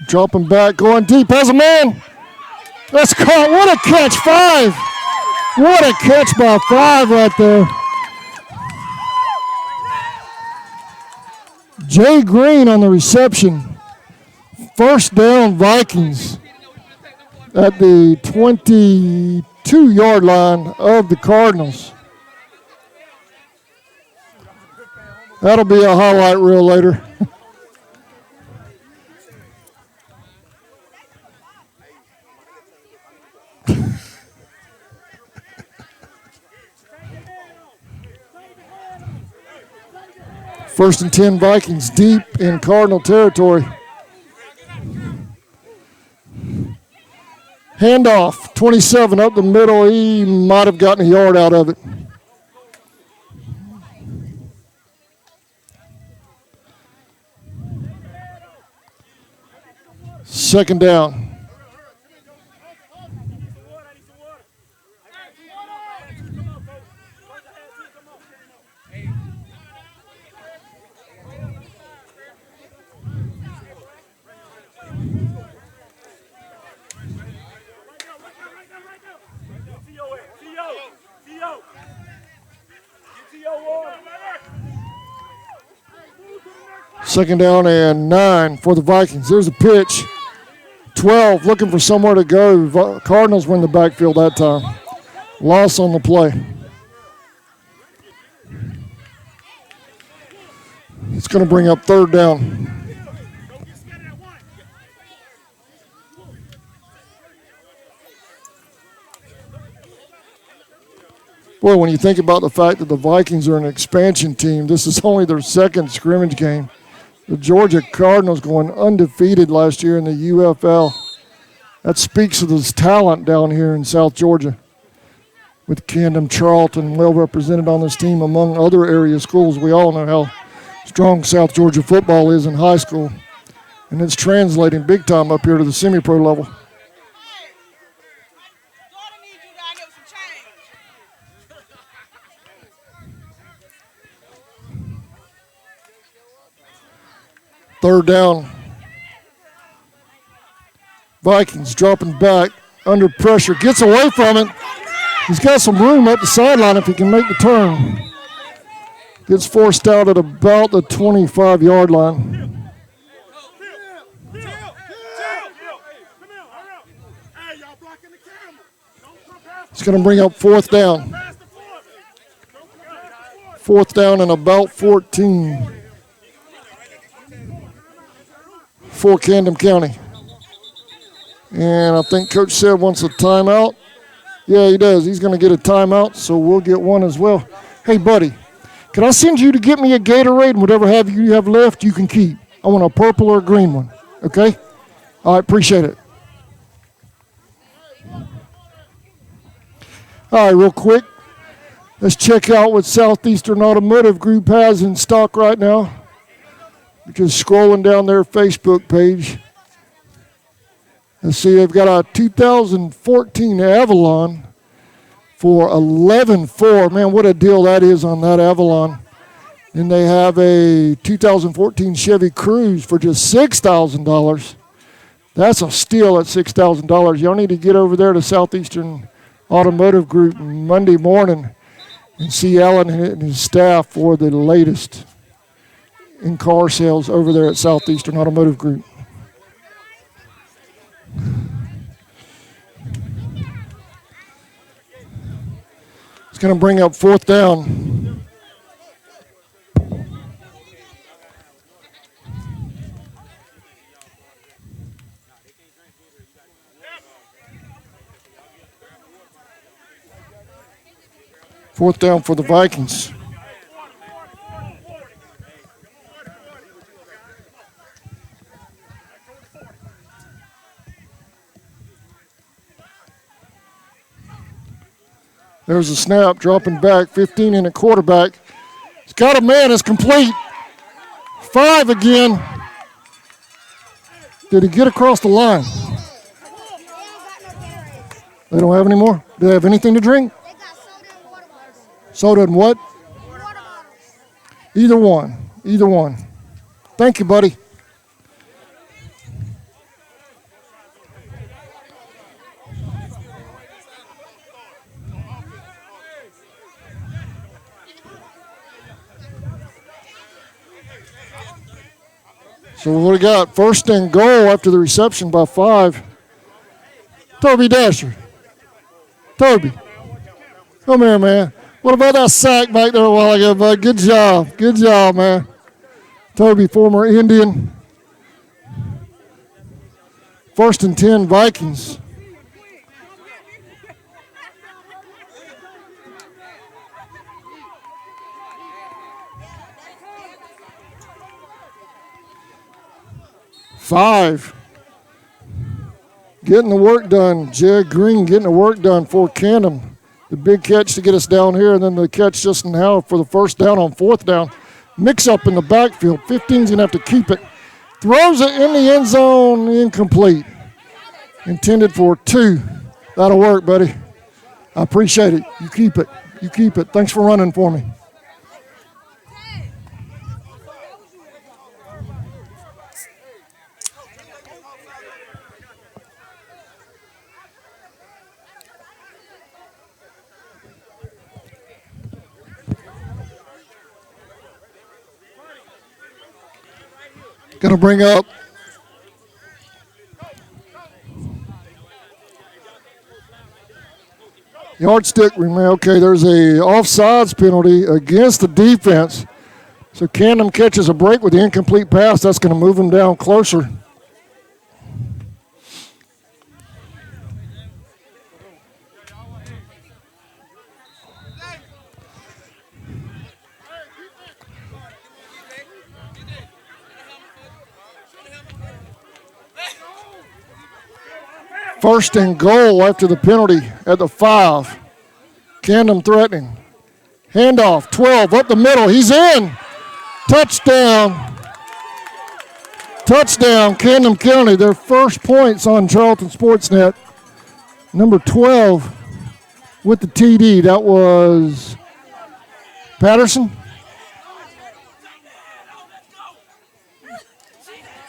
Dropping back, going deep, has a man. That's caught. What a catch, 5. What a catch by 5 right there. Jay Green on the reception. First down Vikings at the 22-yard line of the Cardinals. That'll be a highlight reel later. First and 10 Vikings deep in Cardinal territory. Handoff, 27 up the middle. He might have gotten a yard out of it. Second down. Second down and 9 for the Vikings. There's a pitch. 12 looking for somewhere to go. Cardinals win the backfield that time. Loss on the play. It's going to bring up third down. Boy, when you think about the fact that the Vikings are an expansion team, this is only their second scrimmage game. The Georgia Cardinals going undefeated last year in the UFL. That speaks of this talent down here in South Georgia, with Camden, Charlton well represented on this team among other area schools. We all know how strong South Georgia football is in high school, and it's translating big time up here to the semi-pro level. Third down. Vikings dropping back under pressure. Gets away from it. He's got some room up the sideline if he can make the turn. Gets forced out at about the 25-yard line. It's going to bring up fourth down. Fourth down and about 14 for Camden County. And I think Coach said wants a timeout. Yeah, he does. He's going to get a timeout, so we'll get one as well. Hey, buddy, can I send you to get me a Gatorade, and whatever you have left, you can keep. I want a purple or a green one, okay? All right, appreciate it. All right, real quick, let's check out what Southeastern Automotive Group has in stock right now. Just scrolling down their Facebook page. Let's see, they've got a 2014 Avalon for $11,400. Man, what a deal that is on that Avalon. And they have a 2014 Chevy Cruze for just $6,000. That's a steal at $6,000. Y'all need to get over there to Southeastern Automotive Group Monday morning and see Alan and his staff for the latest in car sales over there at Southeastern Automotive Group. It's going to bring up fourth down. Fourth down for the Vikings. There's a snap, dropping back, 15 and a quarterback. He's got a man, it's complete. 5 again. Did he get across the line? They don't have any more? Do they have anything to drink? They got soda and water bottles. Soda and what? Water bottles. Either one. Either one. Thank you, buddy. So what do we got? First and goal after the reception by 5. Toby Dasher. Toby. Come here, man. What about that sack back there a while ago, bud? Good job. Good job, man. Toby, former Indian. First and 10, Vikings. Five. Getting the work done. Jed Green getting the work done for Camden. The big catch to get us down here, and then the catch just now for the first down on fourth down. Mix up in the backfield. 15's going to have to keep it. Throws it in the end zone, incomplete. Intended for 2. That'll work, buddy. I appreciate it. You keep it. You keep it. Thanks for running for me. Going to bring up yardstick. Okay, there's a offsides penalty against the defense. So Camden catches a break with the incomplete pass. That's going to move them down closer. First and goal after the penalty at the 5. Camden threatening. Handoff, 12, up the middle. He's in. Touchdown. Touchdown, Camden County. Their first points on Charlton Sportsnet. Number 12 with the TD. That was Patterson.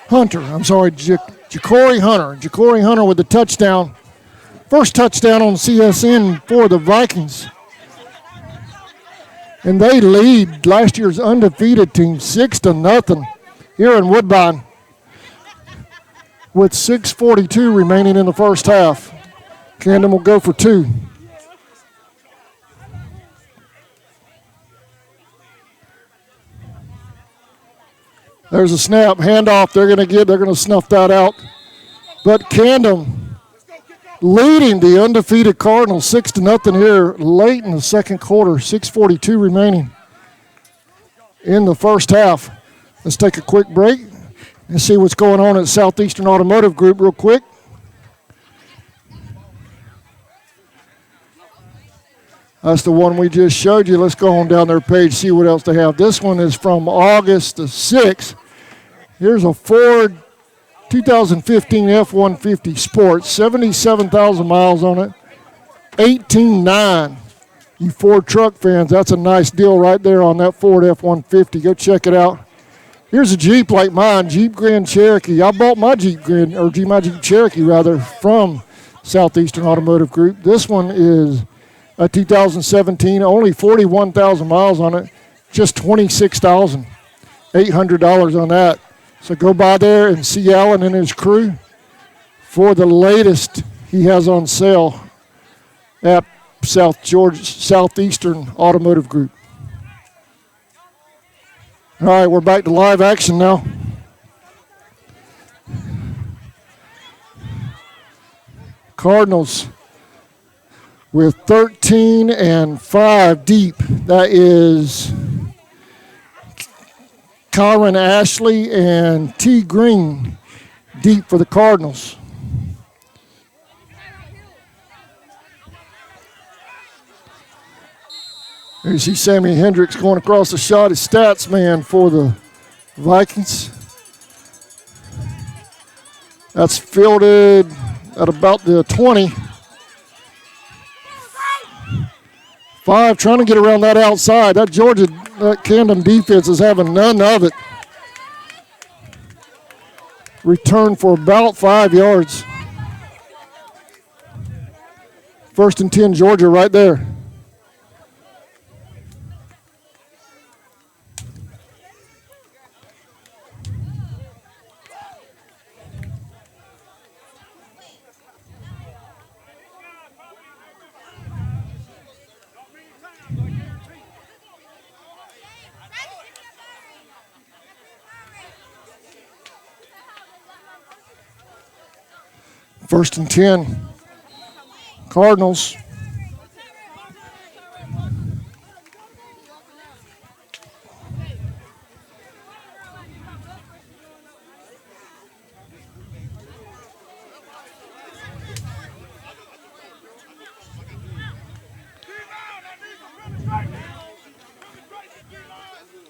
Hunter, I'm sorry, Ja'Cory Hunter. Ja'Cory Hunter with the touchdown. First touchdown on CSN for the Vikings. And they lead last year's undefeated team 6-0 here in Woodbine with 6:42 remaining in the first half. Camden will go for 2. There's a snap, handoff. They're going to snuff that out. But Camden leading the undefeated Cardinals 6-0 here late in the second quarter. 6:42 remaining in the first half. Let's take a quick break and see what's going on at Southeastern Automotive Group real quick. That's the one we just showed you. Let's go on down their page, see what else they have. This one is from August the 6th. Here's a Ford 2015 F-150 Sport, 77,000 miles on it, 18.9. You Ford truck fans, that's a nice deal right there on that Ford F-150. Go check it out. Here's a Jeep like mine, Jeep Grand Cherokee. I bought my Jeep Cherokee rather from Southeastern Automotive Group. This one is a 2017, only 41,000 miles on it, just $26,800 on that. So go by there and see Alan and his crew for the latest he has on sale at Southeastern Automotive Group. All right, we're back to live action now. Cardinals with 13-5 deep. That is Kyron Ashley and T. Green deep for the Cardinals. There you see Sammy Hendricks going across the shot. His stats man for the Vikings. That's fielded at about the 20. 5 trying to get around that outside. That Camden defense is having none of it. Return for about 5 yards. 1st and 10, Georgia right there. First and 10, Cardinals.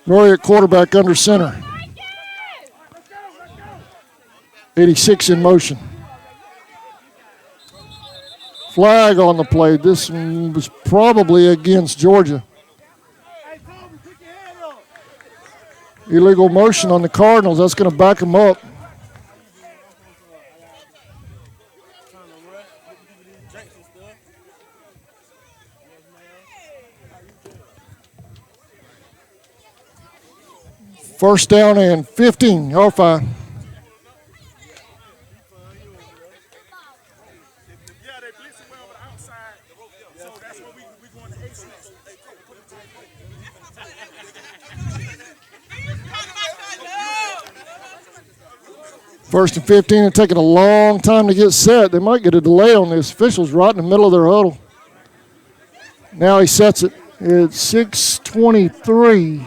Roy at quarterback under center. 86 in motion. Flag on the play. This one was probably against Georgia. Illegal motion on the Cardinals. That's going to back them up. First down and 15, yard fine. Yeah, they blitzing well, but outside. So that's what we going to ace next. First and 15, and taking a long time to get set. They might get a delay on this. Officials right in the middle of their huddle. Now he sets it. It's 6:23.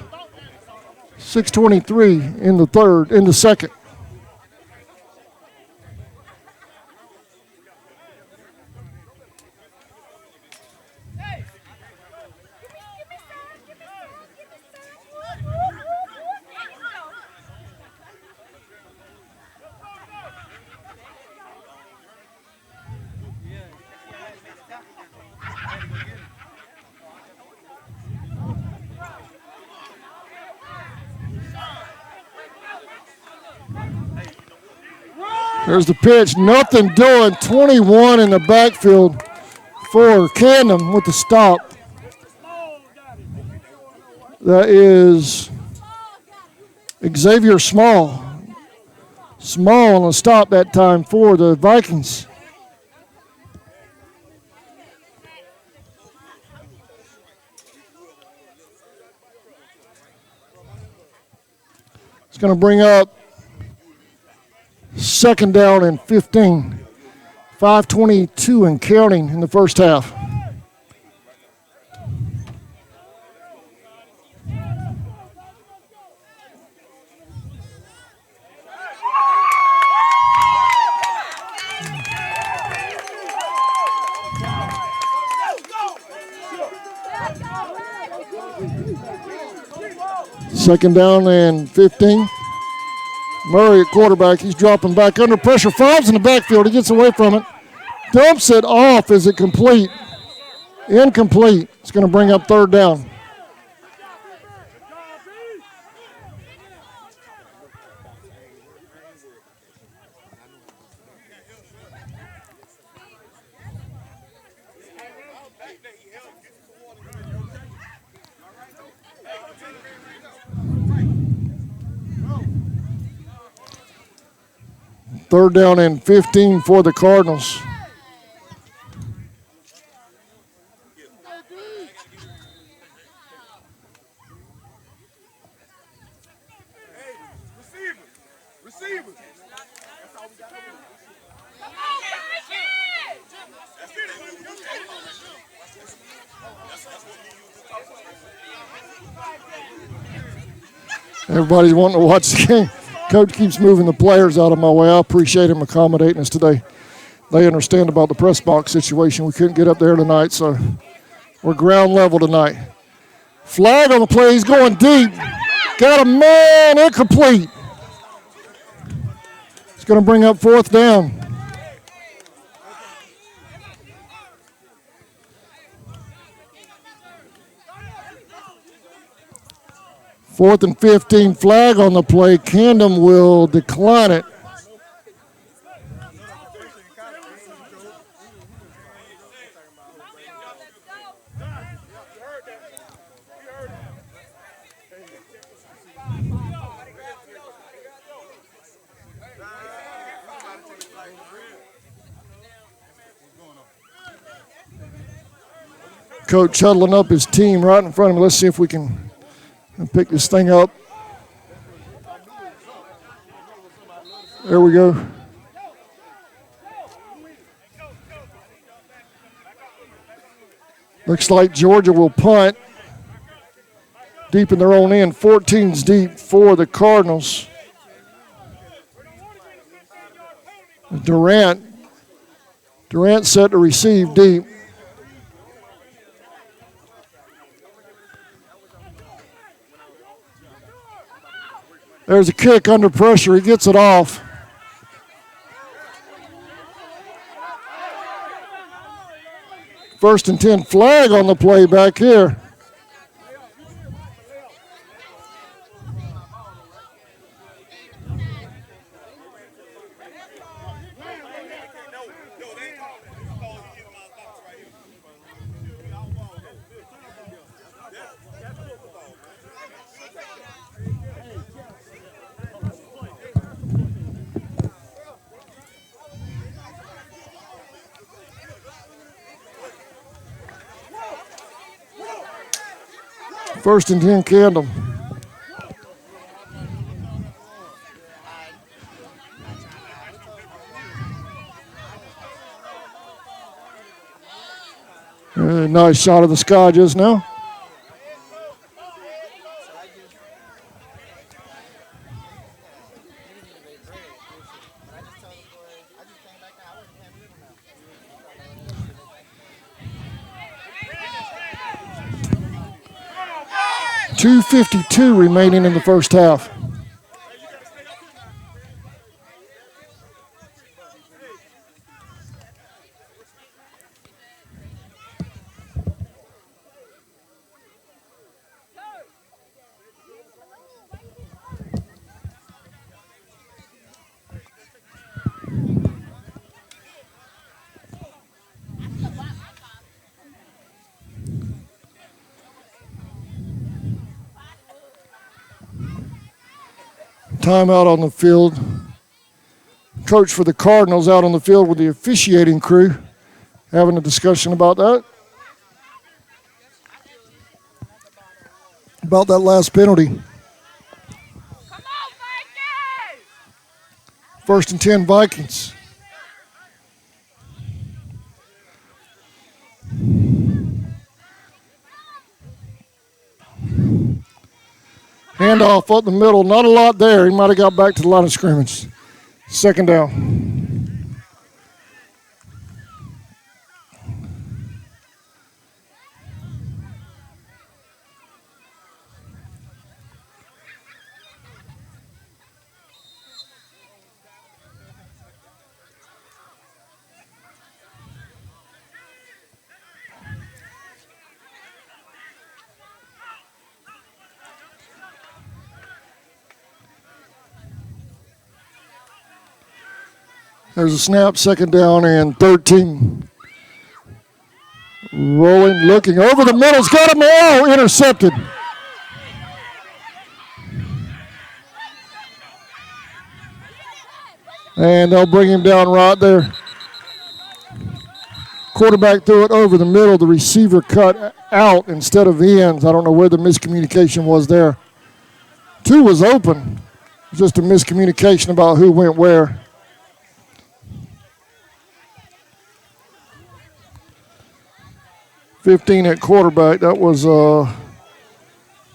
6:23 in the second. There's the pitch. Nothing doing. 21 in the backfield for Camden with the stop. That is Xavier Small. Small on the stop that time for the Vikings. It's going to bring up second down and 15. 5:22 and counting in the first half. Second down and 15. Murray at quarterback. He's dropping back under pressure. Fives in the backfield. He gets away from it. Dumps it off. Is it complete? Incomplete. It's going to bring up third down. Third down and 15 for the Cardinals. Receivers. Everybody's wanting to watch the game. Coach keeps moving the players out of my way. I appreciate him accommodating us today. They understand about the press box situation. We couldn't get up there tonight, so we're ground level tonight. Flag on the play. He's going deep. Got a man. Incomplete. It's going to bring up fourth down. Fourth and 15, flag on the play. Camden will decline it. Coach huddling up his team right in front of me. Let's see if we can pick this thing up. There we go. Looks like Georgia will punt deep in their own end. 14's deep for the Cardinals. Durant set to receive deep. There's a kick under pressure. He gets it off. First and 10, flag on the play back here. First and 10, Camden. Nice shot of the sky just now. .252 remaining in the first half. Timeout on the field. Coach for the Cardinals out on the field with the officiating crew, having a discussion about that. About that last penalty. First and 10, Vikings. Handoff up the middle, not a lot there. He might have got back to the line of scrimmage. Second down. There's a snap, second down and 13. Rolling, looking over the middle's got him. Oh, intercepted. And they'll bring him down right there. Quarterback threw it over the middle. The receiver cut out instead of in. I don't know where the miscommunication was there. Two was open. Just a miscommunication about who went where. .15 at quarterback. That was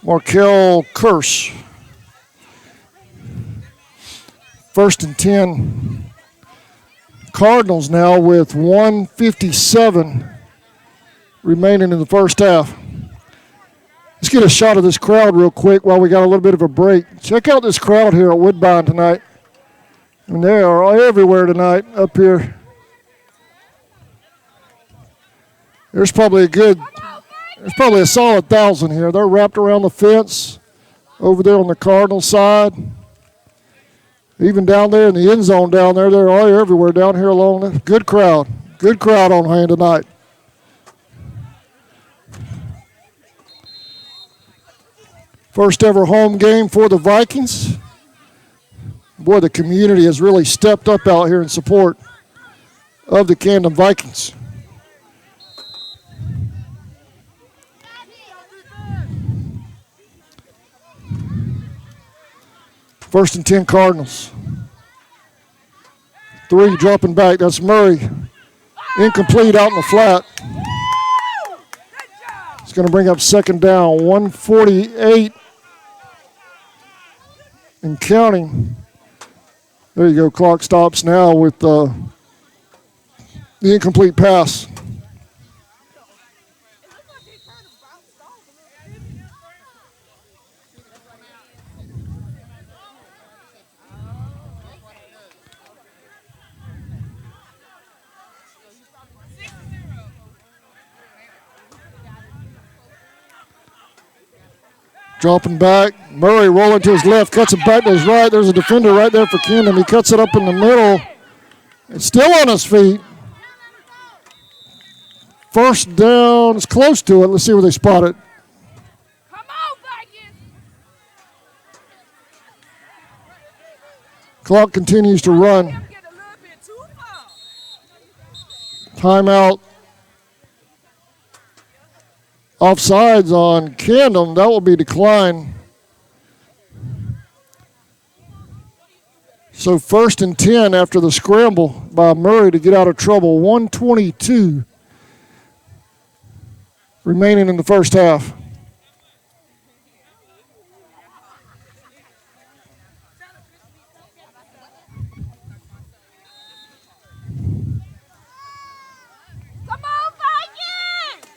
Markel Kirsch. First and 10. Cardinals now with 1:57 remaining in the first half. Let's get a shot of this crowd real quick while we got a little bit of a break. Check out this crowd here at Woodbine tonight. I mean, they are everywhere tonight up here. There's probably a solid 1,000 here. They're wrapped around the fence over there on the Cardinal side. Even down there in the end zone down there, they're all everywhere down here along the good crowd. Good crowd on hand tonight. First ever home game for the Vikings. Boy, the community has really stepped up out here in support of the Camden Vikings. First and 10 Cardinals. 3 dropping back. That's Murray. Incomplete out in the flat. It's going to bring up second down. 1:48 and counting. There you go. Clock stops now with the incomplete pass. Dropping back. Murray rolling to his left, cuts it back to his right. There's a defender right there for Camden. He cuts it up in the middle. It's still on his feet. First down. It's close to it. Let's see where they spot it. Come on, Vikings. Clock continues to run. Timeout. Offsides on Camden. That will be declined. So 1st and 10 after the scramble by Murray to get out of trouble. 1:22 remaining in the first half. Come on, Vikings!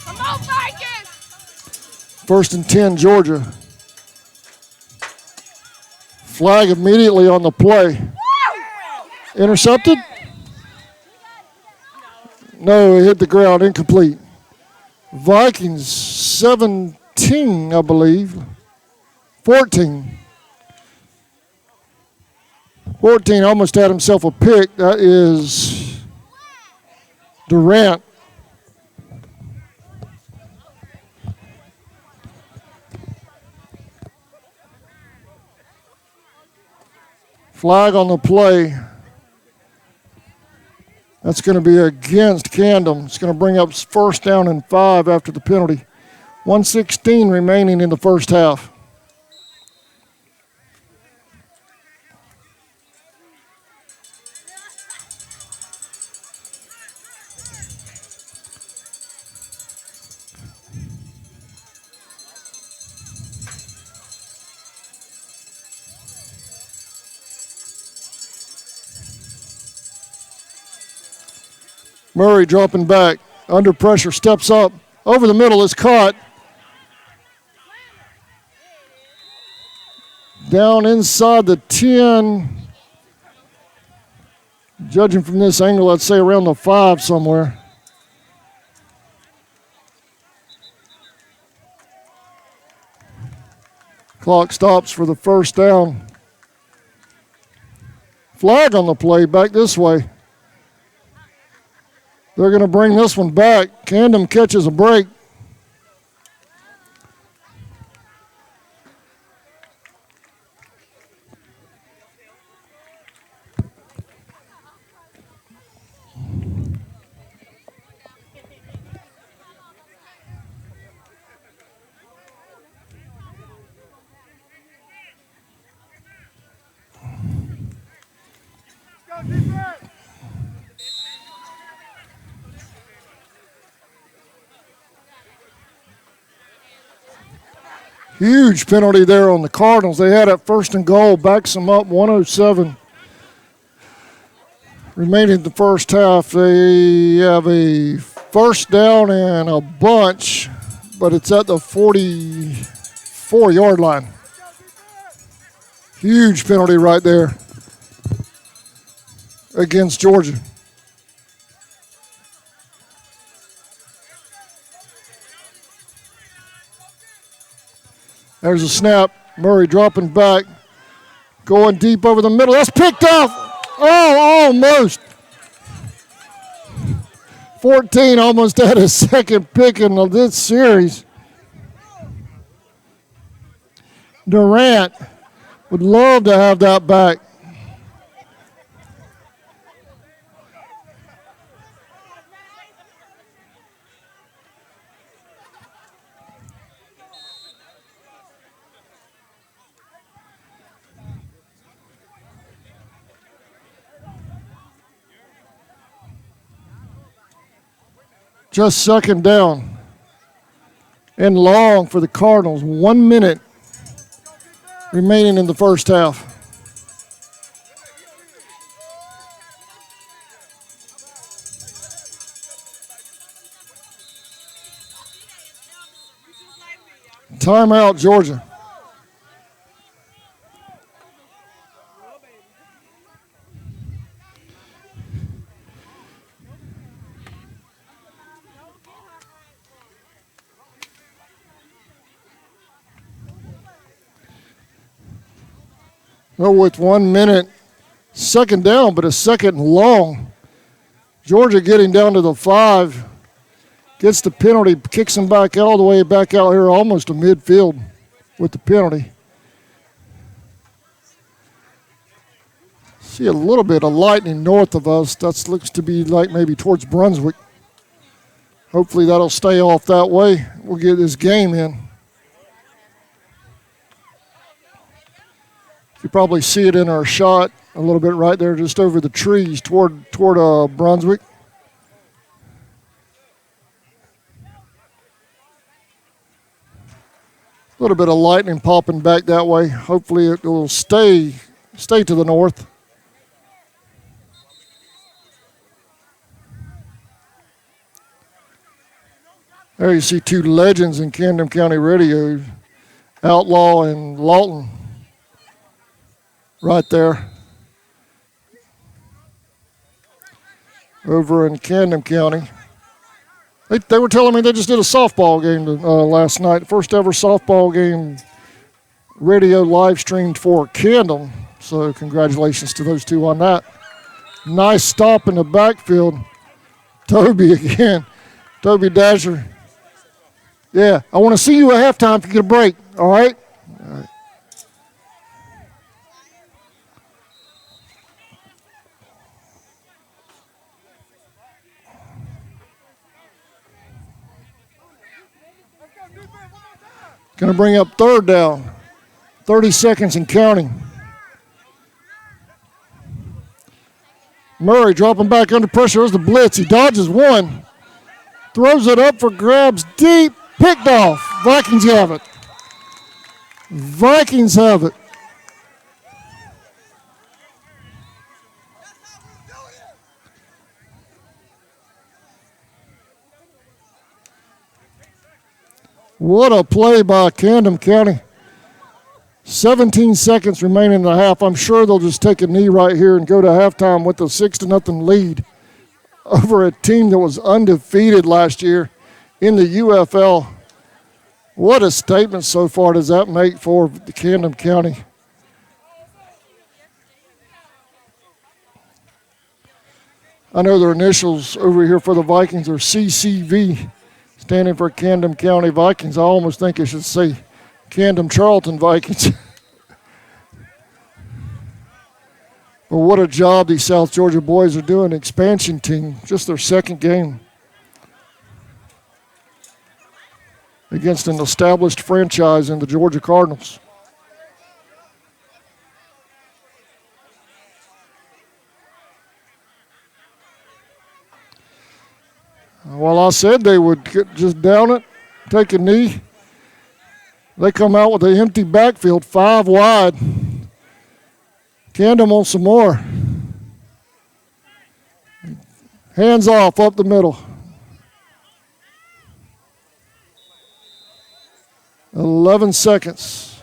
Come on, Vikings! 1st and 10, Georgia. Flag immediately on the play. Intercepted? No, it hit the ground, incomplete. Vikings 17, I believe. 14. 14 almost had himself a pick. That is Durant. Flag on the play. That's going to be against Camden. It's going to bring up 1st down and 5 after the penalty. 1:16 remaining in the first half. Murray dropping back, under pressure, steps up, over the middle, is caught. Down inside the 10. Judging from this angle, I'd say around the 5 somewhere. Clock stops for the 1st down. Flag on the play, back this way. They're going to bring this one back. Camden catches a break. Huge penalty there on the Cardinals. They had it 1st and goal, backs them up 107. Remaining in the first half, they have a 1st down and a bunch, but it's at the 44-yard line. Huge penalty right there against Georgia. There's a snap. Murray dropping back. Going deep over the middle. That's picked off. Oh, almost. 14 almost had his 2nd pick in this series. Durant would love to have that back. Just 2nd down and long for the Cardinals. 1 minute remaining in the first half. Timeout, Georgia. Well, with 1 minute, 2nd down, but a 2nd and long. Georgia getting down to the 5. Gets the penalty, kicks him back all the way back out here almost to midfield with the penalty. See a little bit of lightning north of us. That looks to be like maybe towards Brunswick. Hopefully that'll stay off that way. We'll get this game in. You probably see it in our shot a little bit right there just over the trees toward Brunswick. A little bit of lightning popping back that way. Hopefully it will stay to the north. There you see two legends in Camden County radio, Outlaw and Lawton, right there. Over in Camden County. They were telling me they just did a softball game last night, first ever softball game radio live streamed for Camden. So congratulations to those two on that. Nice stop in the backfield. Toby again. Toby Dasher. Yeah, I want to see you at halftime if you get a break, all right? All right. Going to bring up third down. 30 seconds and counting. Murray dropping back under pressure. There's the blitz. He dodges one. Throws it up for grabs deep. Picked off. Vikings have it. Vikings have it. What a play by Camden County. 17 seconds remaining in the half. I'm sure they'll just take a knee right here and go to halftime with a 6-0 lead over a team that was undefeated last year in the UFL. What a statement so far does that make for Camden County. I know their initials over here for the Vikings are CCV, standing for Camden County Vikings. I almost think I should say Camden Charlton Vikings. But what a job these South Georgia boys are doing. Expansion team, just their second game against an established franchise in the Georgia Cardinals. Well, I said they would just down it, take a knee. They come out with an empty backfield, 5 wide. Camden wants some more. Hands off up the middle. 11 seconds.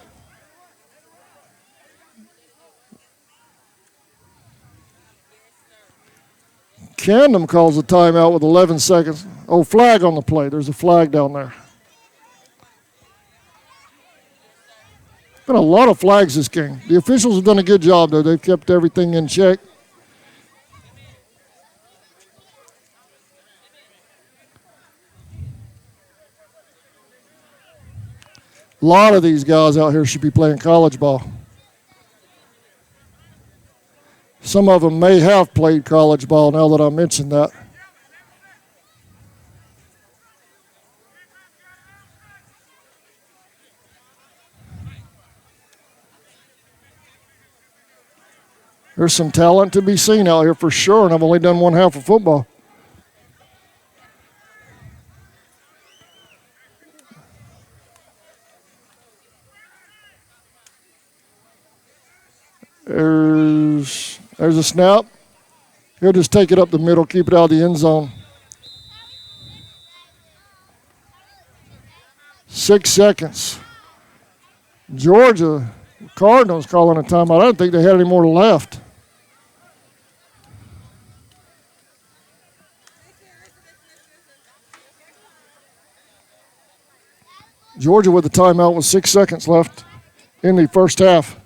Camden calls a timeout with 11 seconds. Oh, flag on the play. There's a flag down there. Been a lot of flags this game. The officials have done a good job, though. They've kept everything in check. A lot of these guys out here should be playing college ball. Some of them may have played college ball now that I mentioned that. There's some talent to be seen out here for sure, and I've only done one half of football. There's a snap. He'll just take it up the middle, keep it out of the end zone. 6 seconds. Georgia Cardinals calling a timeout. I don't think they had any more left. Georgia with the timeout with 6 seconds left in the first half.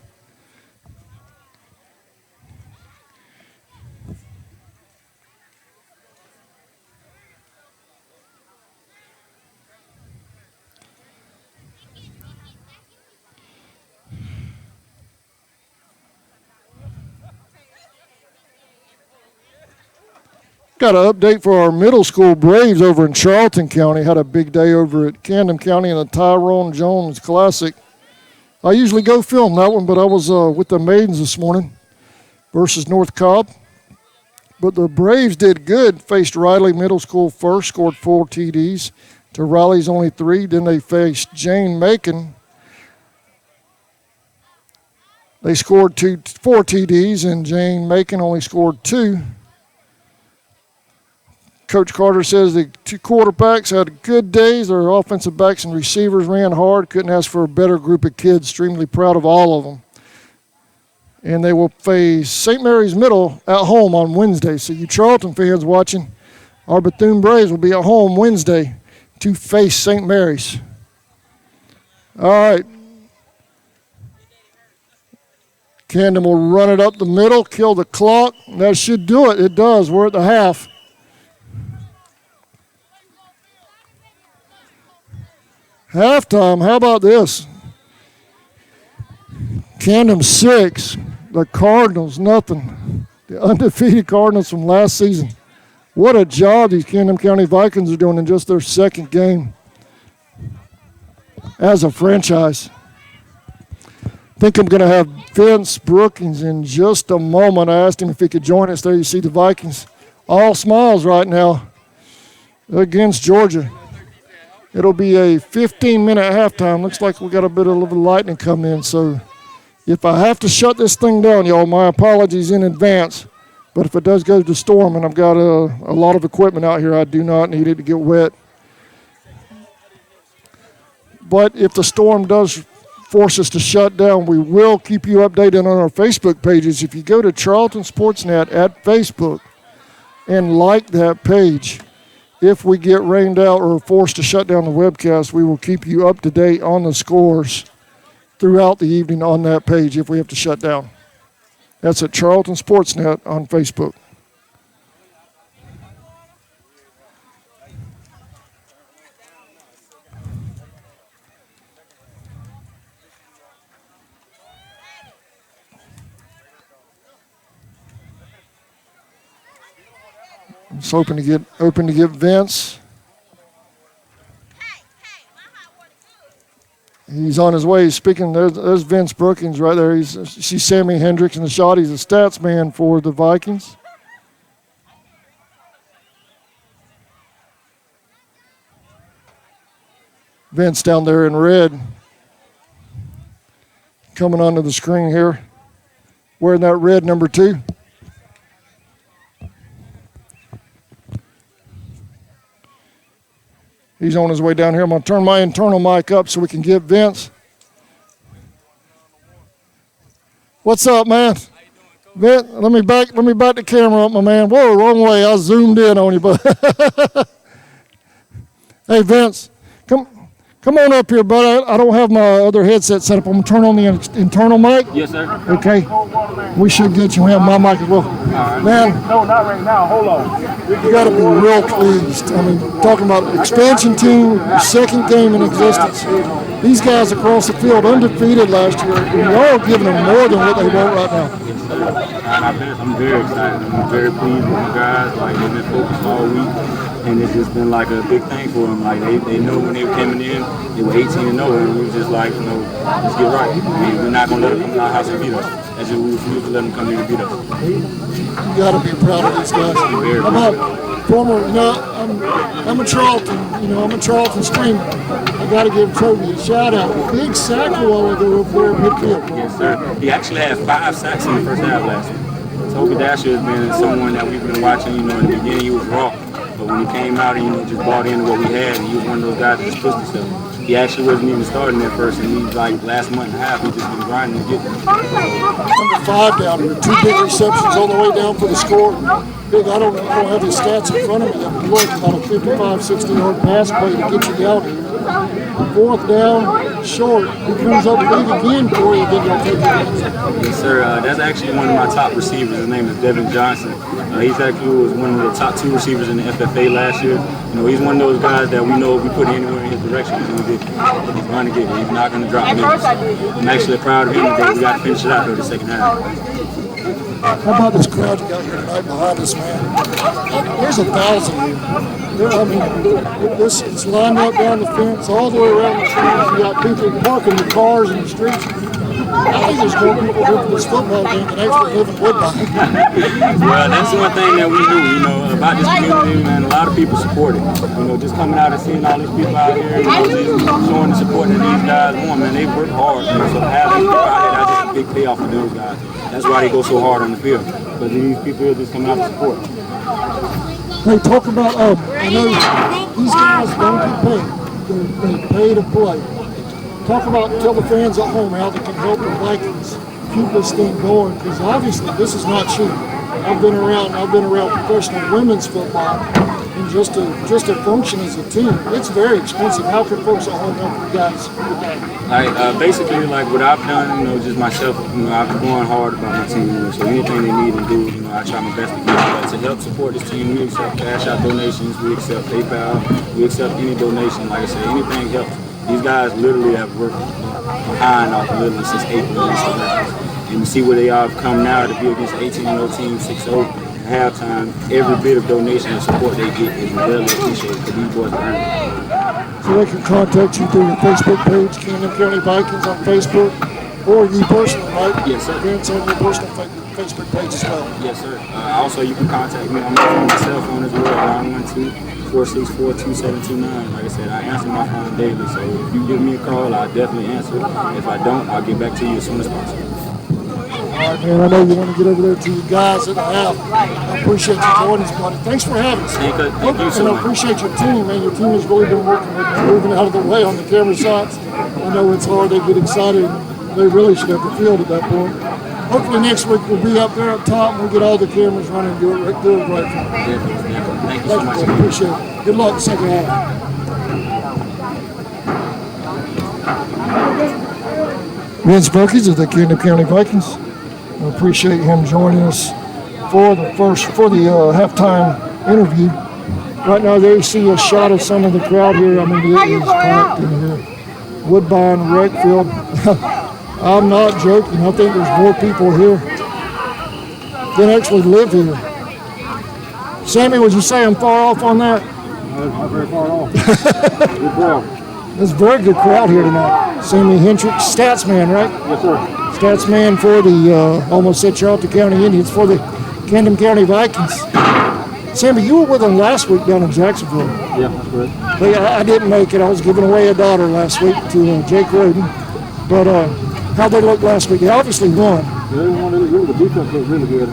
Got an update for our middle school Braves over in Charlton County. Had a big day over at Camden County in the Tyrone Jones Classic. I usually go film that one, but I was with the Maidens this morning versus North Cobb. But the Braves did good. Faced Riley Middle School first, scored 4 TDs to Riley's only 3. Then they faced Jane Macon. They scored 4 TDs, and Jane Macon only scored 2. Coach Carter says the 2 quarterbacks had good days. Their offensive backs and receivers ran hard. Couldn't ask for a better group of kids. Extremely proud of all of them. And they will face St. Mary's Middle at home on Wednesday. So you Charlton fans watching, our Bethune Braves will be at home Wednesday to face St. Mary's. All right. Camden will run it up the middle, kill the clock. That should do it. It does. We're at the half. Halftime, how about this? Camden 6, the Cardinals nothing. The undefeated Cardinals from last season. What a job these Camden County Vikings are doing in just their second game as a franchise. I think I'm going to have Vince Brookings in just a moment. I asked him if he could join us. There you see the Vikings. All smiles right now against Georgia. It'll be a 15-minute halftime. Looks like we got a bit of lightning coming in. So if I have to shut this thing down, y'all, my apologies in advance. But if it does go to storm and I've got a lot of equipment out here, I do not need it to get wet. But if the storm does force us to shut down, we will keep you updated on our Facebook pages. If you go to Charlton Sportsnet at Facebook and like that page, if we get rained out or forced to shut down the webcast, we will keep you up to date on the scores throughout the evening on that page if we have to shut down. That's at Charlton Sportsnet on Facebook. I'm just hoping to get open to get Vince. He's on his way. He's speaking. There's Vince Brookings right there. You see Sammy Hendricks in the shot. He's a stats man for the Vikings. Vince down there in red. Coming onto the screen here. Wearing that red number 2. He's on his way down here. I'm going to turn my internal mic up so we can get Vince. What's up, man? Vince, let me back the camera up, my man. Whoa, wrong way. I zoomed in on you, but hey, Vince, come on up here, bud. I don't have my other headset set up. I'm going to turn on the internal mic. Yes, sir. Okay. We should get you. We have my mic as well. Right. Man, No, not right now. Hold on. you got to be real pleased. I mean, talking about expansion team, second game in existence. These guys across the field undefeated last year. And y'all are giving them more than what they want right now. I'm very excited. I'm very pleased with my guys. Like, they've been focused all week. And it's just been like a big thing for them. Like they know when they were coming in, they were 18-0, and we were just like, let's get right. I mean, we're not gonna let them come to our house and beat us. That's just we refuse to let them come here and beat us. You got to be proud of these guys. How about former? I'm a Charlton. I'm a Charlton streamer. I got to give Toby a shout out. Big sack a while ago up there in midfield. Yes, sir. He actually had 5 sacks in the first half last year. Toby Dasher has been someone that we've been watching. In the beginning he was raw. But when he came out and just bought into what we had, and he was one of those guys that just pushed himself. He actually wasn't even starting at first, and he like last month and a half, he just been grinding and getting it. Number 5 down here, 2 big receptions all the way down for the score. Big, I don't have his stats in front of me. I'm looking about a 55, 60-yard pass play to get you out here. 4th down, short. He comes up big again for you, then you'll take it. Yes, sir. That's actually one of my top receivers. His name is Devin Johnson. He's actually was one of the top 2 receivers in the FFA last year. He's one of those guys that we know if we put anywhere in his direction, he's going to get it. He's going to get it. He's not going to drop minutes. I'm actually proud of him that we got to finish it out here the second half. How about this crowd you got here tonight behind us, man? There's 1,000 here. I mean, this is lined up down the fence all the way around the fence. You got people parking their cars in the streets. I think there's more people here for this football game than actually live in Woodbine. Well, that's one thing that we do, about this community, man. A lot of people support it. Just coming out and seeing all these people out here, just showing the support that these guys want, man. They work hard, so to have these people out here, that's just a big payoff for those guys. That's why they go so hard on the field, because these people here just coming out to support. Hey, talk about, I know these guys don't get paid. They pay to play. Talk about, tell the fans at home how they can help the Vikings keep this thing going, because obviously this is not cheap. I've been around professional women's football, and just to function as a team, it's very expensive. How can folks at home help you guys with that? Basically, what I've done, just myself, I've been going hard about my team, so anything they need to do, I try my best to get to help support this team. We accept cash out donations, we accept PayPal, we accept any donation. Like I said, anything helps. These guys literally have worked behind off literally since April. And you see where they are come now to be against 18-0 team, 6-0 at halftime. Every bit of donation and support they get is really appreciated because these boys are earning. So they can contact you through your Facebook page, Camden County Vikings on Facebook, or you personally, right? Yes, sir. Vince on your personal Facebook page as well. Yes, sir. Also, you can contact me on my cell phone as well, 912-464-2729. Like I said, I answer my phone daily, so if you give me a call, I'll definitely answer. If I don't, I'll get back to you as soon as possible. All right, man, I know you want to get over there to you guys at the half. I appreciate you joining us, buddy. Thanks for having us. Thank you so much. And I appreciate your team, man. Your team has really been working with you, moving out of the way on the camera shots. I know it's hard. They get excited. They really should have the field at that point. Hopefully next week we'll be up there up top and we'll get all the cameras running and do it right. Definitely. Thank you so much. Appreciate it. Good luck second half. Vince Perkins of the Camden County Vikings. I appreciate him joining us for the halftime interview. Right now they see a shot of some of the crowd here. I mean, it is packed in here. Woodbine rec field. I'm not joking. I think there's more people here than actually live here. Sammy, would you say I'm far off on that? No, not very far off. Good crowd. There's a very good crowd here tonight. Sammy Hendricks, stats man, right? Yes, sir. Stats man for the, almost said Charlton County Indians, for the Camden County Vikings. Sammy, you were with them last week down in Jacksonville. Yeah, that's correct. But I didn't make it. I was giving away a daughter last week to Jake Roden. But how'd they look last week? They obviously won. Yeah, they won really good. The defense looked really good.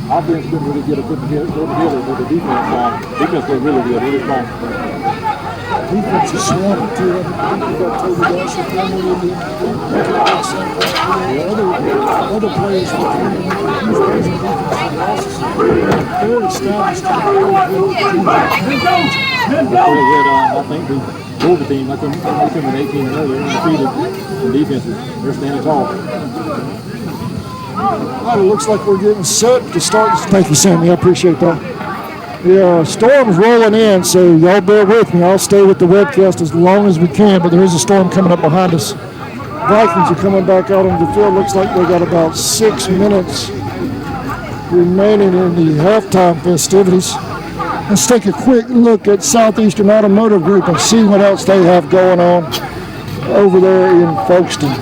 Offense couldn't really get it put together, but the defense looked really good. Really strong. Defense is swamping too. I think we got Toby Dasher, other players for huge plays in defensive losses. They're established. I think the Georgia team, they come in 18-0. They're undefeated. The defense they're standing tall. All right, it looks like we're getting set to start. Thank you, Sammy. I appreciate that. The storm's rolling in, so y'all bear with me. I'll stay with the webcast as long as we can, but there is a storm coming up behind us. Vikings are coming back out on the field. Looks like they got about 6 minutes remaining in the halftime festivities. Let's take a quick look at Southeastern Automotive Group and see what else they have going on over there in Folkestone.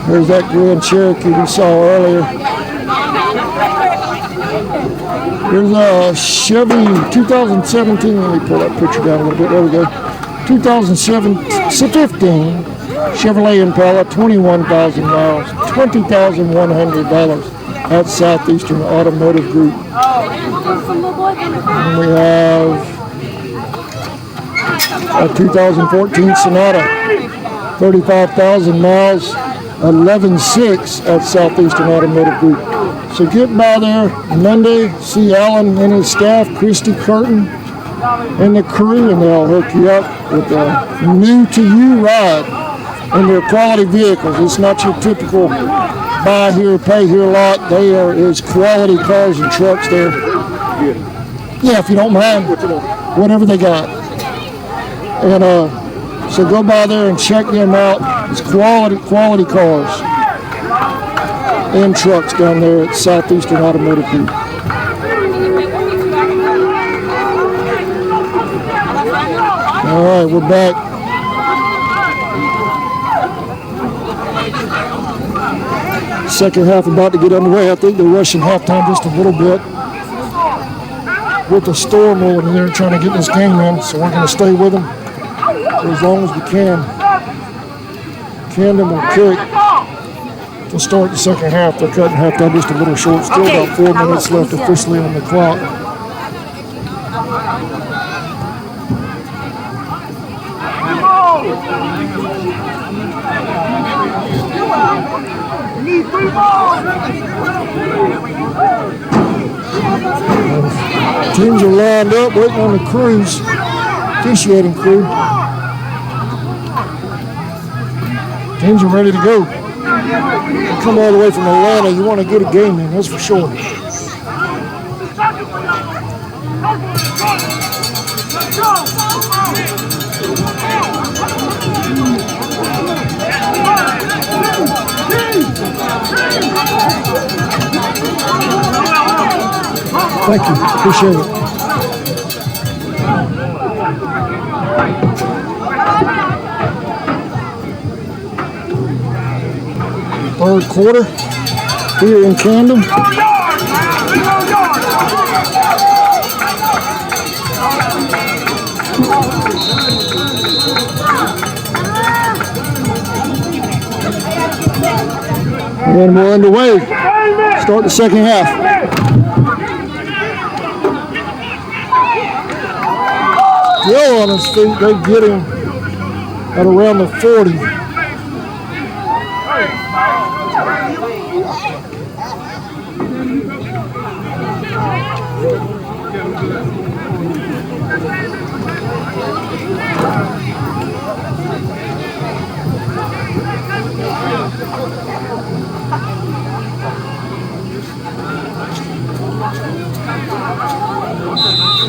There's that Grand Cherokee we saw earlier. There's a Chevy 2017. Let me pull that picture down a little bit. There we go. 2015 Chevrolet Impala, 21,000 miles, $20,100 at Southeastern Automotive Group. And we have a 2014 Sonata, 35,000 miles, 11.6 at Southeastern Automotive Group. So get by there Monday, see Alan and his staff, Christy Curtin and the crew, and they'll hook you up with a new-to-you ride in their quality vehicles. It's not your typical buy here, pay here lot. They are as quality cars and trucks there. Yeah, if you don't mind, whatever they got. And So go by there and check them out. It's quality cars and trucks down there at Southeastern Automotive Group. All right, we're back. Second half about to get underway. I think they're rushing halftime just a little bit with the storm rolling in there trying to get this game in. So we're going to stay with them for as long as we can. Camden will kick to start the second half. They're cutting halftime just a little short. Still about 4 minutes left officially on the clock. Teams are lined up waiting on the crews, officiating crew. Teams are ready to go. You come all the way from Atlanta, you want to get a game in, that's for sure. Thank you, appreciate it. Third quarter here in Camden. And we're underway. Start the second half. Still on his feet, they get him at around the 40.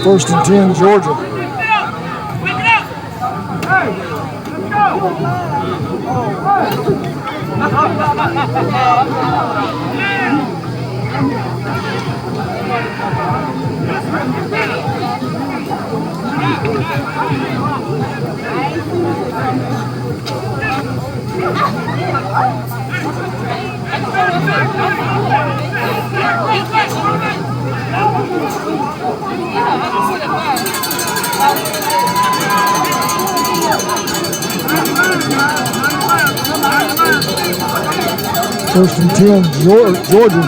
First and 10, Georgia. First and 10, Georgia.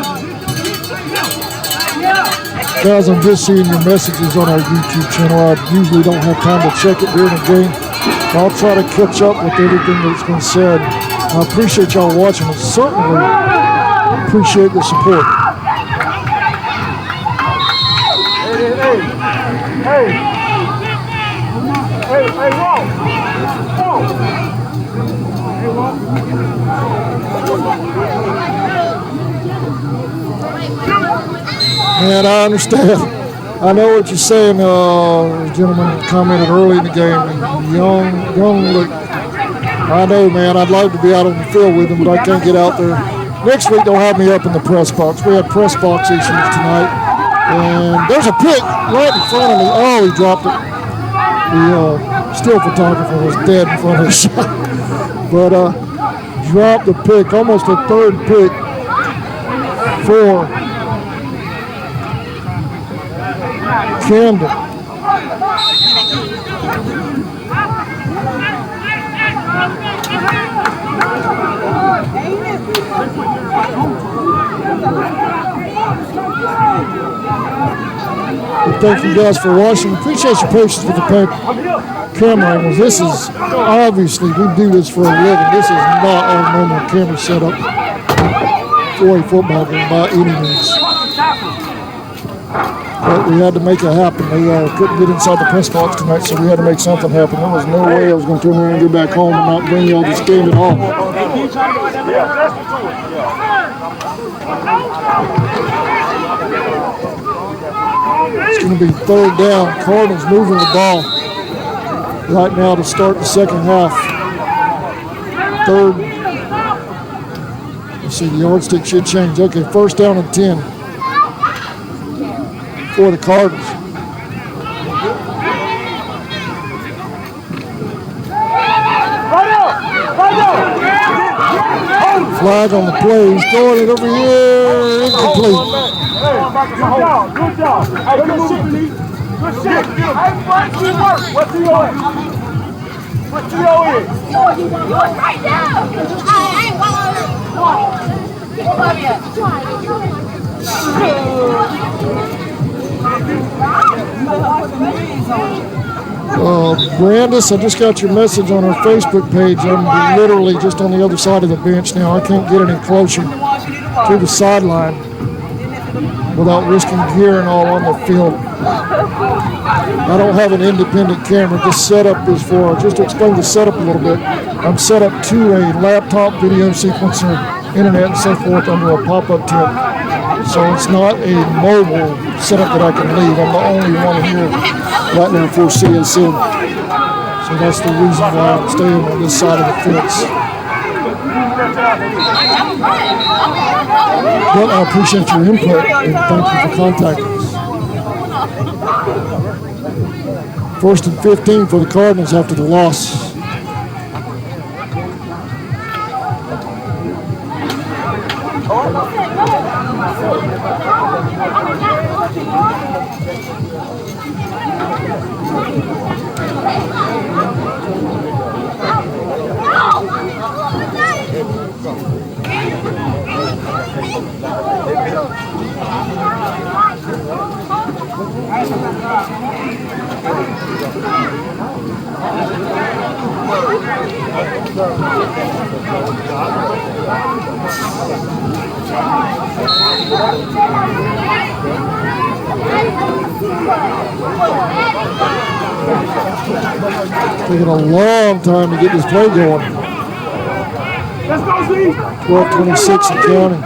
Guys, I'm just seeing your messages on our YouTube channel. I usually don't have time to check it during the game. I'll try to catch up with everything that's been said. I appreciate y'all watching and certainly appreciate the support. Man, I understand. I know what you're saying. The gentleman commented early in the game. Young look. I know, man. I'd love to be out on the field with him, but I can't get out there. Next week, they'll have me up in the press box. We had press box issues tonight. And there's a pick right in front of me. Oh, he dropped it. The still photographer was dead in front of the shot. But dropped the pick, almost a third pick for Camden. Thank you guys for watching. Appreciate your patience with the camera angles. This is obviously, we do this for a living. This is not our normal camera setup for a football game by any means. But we had to make it happen. They couldn't get inside the press box tonight, so we had to make something happen. There was no way I was going to turn around and go back home and not bring y'all this game at all. It's going to be third down. Cardinals moving the ball. right now to start the second half. Third. Let's see, the yardstick should change. Okay, first down and 10 for the Cardinals. Flag on the play. He's throwing it over here. Incomplete. Good job. Hey, good shit, Lee. Good shit. Hey, work. What to your end? What to your end? Right now. Brandis, I just got your message on our Facebook page. I'm literally just on the other side of the bench now. I can't get any closer to the sideline without risking gear and all on the field. I don't have an independent camera. This setup is for, just to explain the setup a little bit, I'm set up to a laptop video sequencer, internet and so forth under a pop-up tent. So it's not a mobile setup that I can leave. I'm the only one here right now for CSN. So that's the reason why I'm staying on this side of the fence. But I appreciate your input and thank you for contacting us. First and 15 for the Cardinals after the loss. Taking a long time to get this play going. Let's go, Z. 12:26 and counting.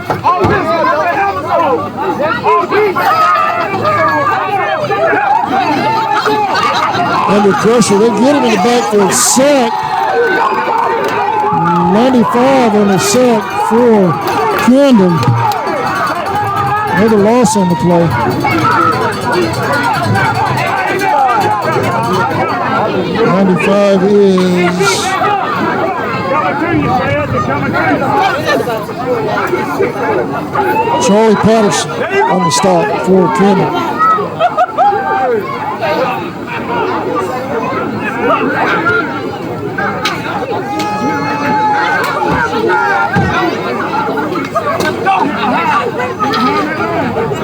Under pressure, they get him in the backfield. Sack. 95 on the sack for Camden. Another loss on the play. 95 is Charlie Patterson on the stop for Camden.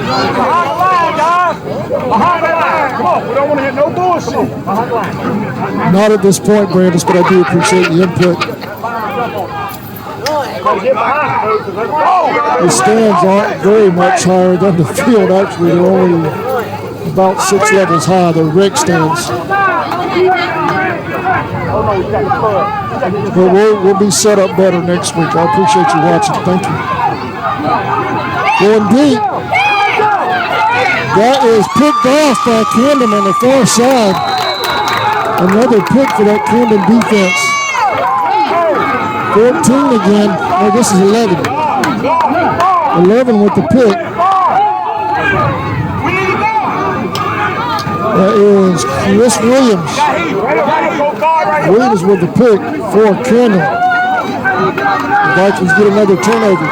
Behind the line, guys. Behind the line. Come on. We don't want to hit no bullshit. Behind the line. Not at this point, Brandis, but I do appreciate the input. The stands aren't very much higher than the field. Actually, they're only about 6 levels high. They're rec stands. But we'll be set up better next week. I appreciate you watching. Thank you. Going deep. That is picked off by Camden on the far side. Another pick for that Camden defense. 14 again. Oh, this is 11. 11 with the pick. That is Chris Williams. Williams with the pick for Camden. The Vikings get another turnover.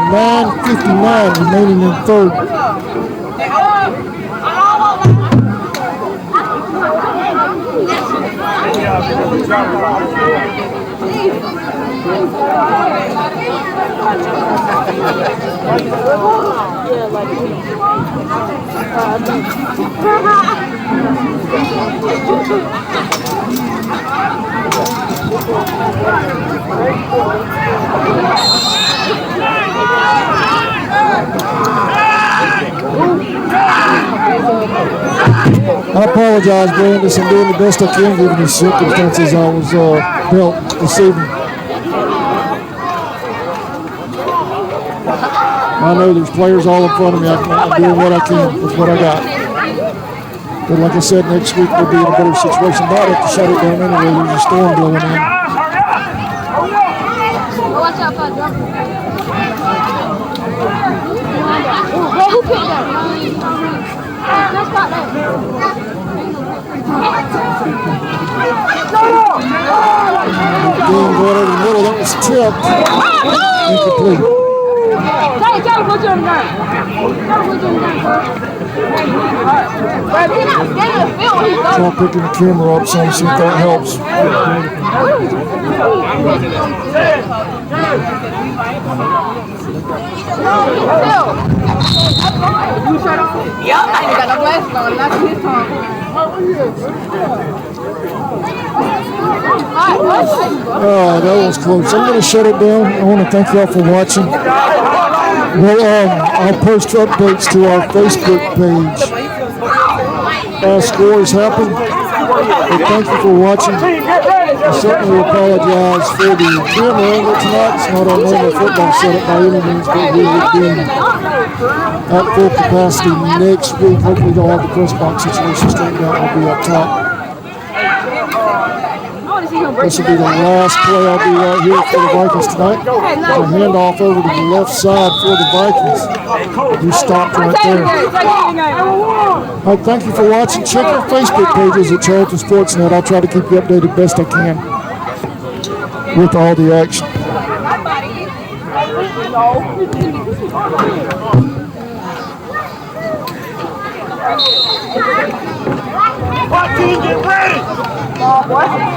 9:59 remaining in third. I apologize, Brandis. I'm doing the best I can given the circumstances I was dealt this evening. I know there's players all in front of me. I'm doing what I can with what I got. But like I said, next week we'll be in a better situation. Might have to shut it down anyway. There's a storm blowing in. Watch out for drop. Well, who picked that? That's not that. Game going over the middle. That was tipped. Incomplete. Tell him put you in the gun. He's not standing in the field when he's Try picking the camera up some, see if that helps. Yep, I ain't got no glasses on. That's his time. That was close. I'm going to shut it down. I want to thank y'all for watching. I'll post updates to our Facebook page as scores happen. But thank you for watching. I certainly apologize for the camera angle tonight. It's not our normal football setup by any means, but we will be at full capacity next week. Hopefully they'll have the press box situation straightened out. We'll be up top. This will be the last play I'll be right here for the Vikings tonight. A handoff over to the left side for the Vikings. You stopped right there. All right, thank you for watching. Check our Facebook pages at Charlton Sportsnet. I'll try to keep you updated best I can with all the action. What team get ready? What team?